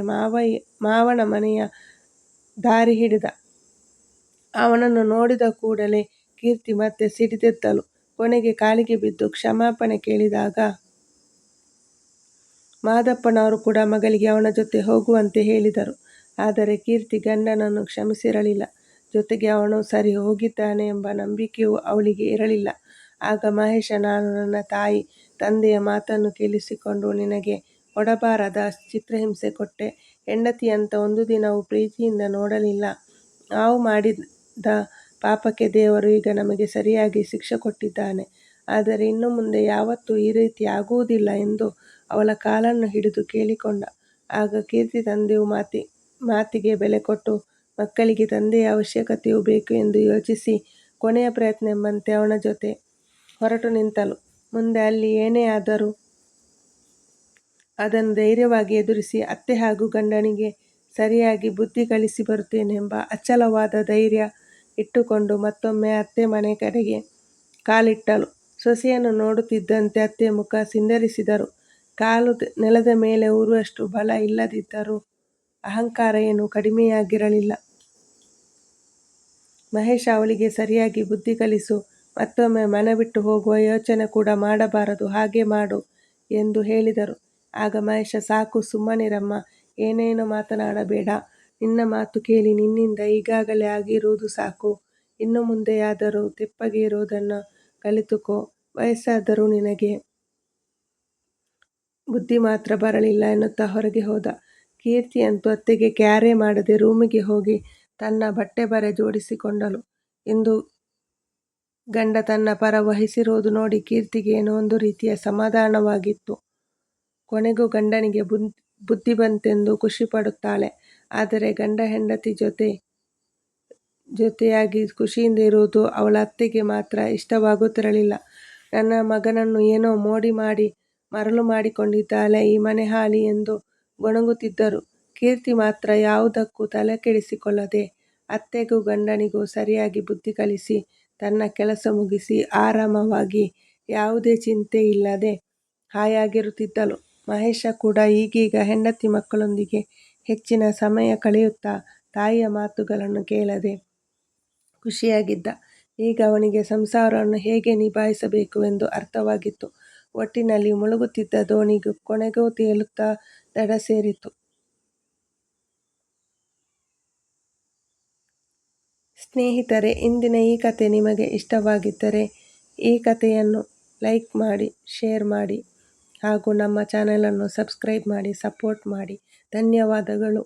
ಮಾವನ ಮನೆಯ ದಾರಿ ಹಿಡಿದ. ಅವನನ್ನು ನೋಡಿದ ಕೂಡಲೇ ಕೀರ್ತಿ ಮತ್ತೆ ಸಿಡಿದೆದ್ದಳು. ಕೊನೆಗೆ ಕಾಲಿಗೆ ಬಿದ್ದು ಕ್ಷಮಾಪಣೆ ಕೇಳಿದಾಗ ಮಾದಪ್ಪನವರು ಕೂಡ ಮಗಳಿಗೆ ಅವನ ಜೊತೆ ಹೋಗುವಂತೆ ಹೇಳಿದರು. ಆದರೆ ಕೀರ್ತಿ ಗಂಡನನ್ನು ಕ್ಷಮಿಸಿರಲಿಲ್ಲ. ಜೊತೆಗೆ ಅವನು ಸರಿ ಹೋಗಿದ್ದಾನೆ ಎಂಬ ನಂಬಿಕೆಯೂ ಅವಳಿಗೆ ಇರಲಿಲ್ಲ. ಆಗ ಮಹೇಶ, ನಾನು ನನ್ನ ತಾಯಿ ತಂದೆಯ ಮಾತನ್ನು ಕೇಳಿಸಿಕೊಂಡು ನಿನಗೆ ಕೊಡಬಾರದ ಚಿತ್ರಹಿಂಸೆ ಕೊಟ್ಟೆ. ಹೆಂಡತಿ ಅಂತ ಒಂದು ದಿನವೂ ಪ್ರೀತಿಯಿಂದ ನೋಡಲಿಲ್ಲ. ನಾವು ಮಾಡಿದ ಪಾಪಕ್ಕೆ ದೇವರು ಈಗ ನಮಗೆ ಸರಿಯಾಗಿ ಶಿಕ್ಷೆ ಕೊಟ್ಟಿದ್ದಾನೆ. ಆದರೆ ಇನ್ನು ಮುಂದೆ ಯಾವತ್ತೂ ಈ ರೀತಿ ಆಗುವುದಿಲ್ಲ ಎಂದು ಅವಳ ಕಾಲನ್ನು ಹಿಡಿದು ಕೇಳಿಕೊಂಡ. ಆಗ ಕೀರ್ತಿ ತಂದೆಯ ಮಾತಿಗೆ ಬೆಲೆ ಕೊಟ್ಟು ಮಕ್ಕಳಿಗೆ ತಂದೆಯ ಅವಶ್ಯಕತೆಯೂ ಬೇಕು ಎಂದು ಯೋಚಿಸಿ ಕೊನೆಯ ಪ್ರಯತ್ನ ಎಂಬಂತೆ ಅವನ ಜೊತೆ ಹೊರಟು ನಿಂತಳು. ಮುಂದೆ ಅಲ್ಲಿ ಏನೇ ಆದರೂ ಅದನ್ನು ಧೈರ್ಯವಾಗಿ ಎದುರಿಸಿ ಅತ್ತೆ ಹಾಗೂ ಗಂಡನಿಗೆ ಸರಿಯಾಗಿ ಬುದ್ಧಿ ಕಲಿಸಿ ಬರುತ್ತೇನೆ ಎಂಬ ಅಚಲವಾದ ಧೈರ್ಯ ಇಟ್ಟುಕೊಂಡು ಮತ್ತೊಮ್ಮೆ ಅತ್ತೆ ಮನೆ ಕಡೆಗೆ ಕಾಲಿಟ್ಟಳು. ಸೊಸೆಯನ್ನು ನೋಡುತ್ತಿದ್ದಂತೆ ಅತ್ತೆ ಮುಖ ಸಿಂಡರಿಸಿದರು. ಕಾಲು ನೆಲದ ಮೇಲೆ ಊರುವಷ್ಟು ಬಲ ಇಲ್ಲದಿದ್ದರೂ ಅಹಂಕಾರ ಏನೂ ಕಡಿಮೆಯಾಗಿರಲಿಲ್ಲ. ಮಹೇಶ, ಅವಳಿಗೆ ಸರಿಯಾಗಿ ಬುದ್ಧಿ ಕಲಿಸು. ಮತ್ತೊಮ್ಮೆ ಮನೆ ಬಿಟ್ಟು ಹೋಗುವ ಯೋಚನೆ ಕೂಡ ಮಾಡಬಾರದು. ಹಾಗೆ ಮಾಡು ಎಂದು ಹೇಳಿದರು. ಆಗ ಮಹೇಶ, ಸಾಕು, ಸುಮ್ಮನಿರಮ್ಮ, ಏನೇನೋ ಮಾತನಾಡಬೇಡ. ನಿನ್ನ ಮಾತು ಕೇಳಿ ನಿನ್ನಿಂದ ಈಗಾಗಲೇ ಆಗಿರುವುದು ಸಾಕು. ಇನ್ನು ಮುಂದೆಯಾದರೂ ತೆಪ್ಪಗೆ ಇರುವುದನ್ನು ಕಲಿತುಕೋ, ವಯಸ್ಸಾದರೂ ನಿನಗೆ ಬುದ್ಧಿ ಮಾತ್ರ ಬರಲಿಲ್ಲ ಎನ್ನುತ್ತಾ ಹೊರಗೆ ಹೋದ. ಕೀರ್ತಿ ಅಂತೂ ಅತ್ತೆಗೆ ಕ್ಯಾರೇ ಮಾಡದೆ ರೂಮಿಗೆ ಹೋಗಿ ತನ್ನ ಬಟ್ಟೆ ಬರೆ ಜೋಡಿಸಿಕೊಂಡಳು. ಇಂದು ಗಂಡ ತನ್ನ ಪರ ವಹಿಸಿರುವುದು ನೋಡಿ ಕೀರ್ತಿಗೆ ಏನೋ ಒಂದು ರೀತಿಯ ಸಮಾಧಾನವಾಗಿತ್ತು. ಕೊನೆಗೂ ಗಂಡನಿಗೆ ಬುದ್ಧಿ ಬಂತೆಂದು ಖುಷಿ ಪಡುತ್ತಾಳೆ. ಆದರೆ ಗಂಡ ಹೆಂಡತಿ ಜೊತೆಯಾಗಿ ಖುಷಿಯಿಂದ ಇರುವುದು ಅವಳ ಅತ್ತೆಗೆ ಮಾತ್ರ ಇಷ್ಟವಾಗುತ್ತಿರಲಿಲ್ಲ. ನನ್ನ ಮಗನನ್ನು ಏನೋ ಮೋಡಿ ಮಾಡಿ ಮರಳು ಮಾಡಿಕೊಂಡಿದ್ದಾಳೆ ಈ ಮನೆ ಹಾಳಿ ಎಂದು ಗೊಣಗುತ್ತಿದ್ದರು. ಕೀರ್ತಿ ಮಾತ್ರ ಯಾವುದಕ್ಕೂ ತಲೆ ಕೆಡಿಸಿಕೊಳ್ಳದೆ ಅತ್ತೆಗೂ ಗಂಡನಿಗೂ ಸರಿಯಾಗಿ ಬುದ್ಧಿ ಕಲಿಸಿ ತನ್ನ ಕೆಲಸ ಮುಗಿಸಿ ಆರಾಮವಾಗಿ ಯಾವುದೇ ಚಿಂತೆ ಇಲ್ಲದೆ ಹಾಯಾಗಿರುತ್ತಿದ್ದಳು. ಮಹೇಶ ಕೂಡ ಈಗೀಗ ಹೆಂಡತಿ ಮಕ್ಕಳೊಂದಿಗೆ ಹೆಚ್ಚಿನ ಸಮಯ ಕಳೆಯುತ್ತಾ ತಾಯಿಯ ಮಾತುಗಳನ್ನು ಕೇಳದೆ ಖುಷಿಯಾಗಿದ್ದ. ಈಗ ಅವನಿಗೆ ಸಂಸಾರವನ್ನು ಹೇಗೆ ನಿಭಾಯಿಸಬೇಕು ಎಂದು ಅರ್ಥವಾಗಿತ್ತು. ಒಟ್ಟಿನಲ್ಲಿ ಮುಳುಗುತ್ತಿದ್ದ ದೋಣಿ ಕೊನೆಗೂ ತೇಲುತ್ತಾ ದಡ ಸೇರಿತು. ಸ್ನೇಹಿತರೆ, ಇಂದಿನ ಈ ಕತೆ ನಿಮಗೆ ಇಷ್ಟವಾಗಿದ್ದರೆ ಈ ಕತೆಯನ್ನು ಲೈಕ್ ಮಾಡಿ, ಶೇರ್ ಮಾಡಿ ಹಾಗೂ ನಮ್ಮ ಚಾನಲನ್ನು ಸಬ್ಸ್ಕ್ರೈಬ್ ಮಾಡಿ ಸಪೋರ್ಟ್ ಮಾಡಿ. ಧನ್ಯವಾದಗಳು.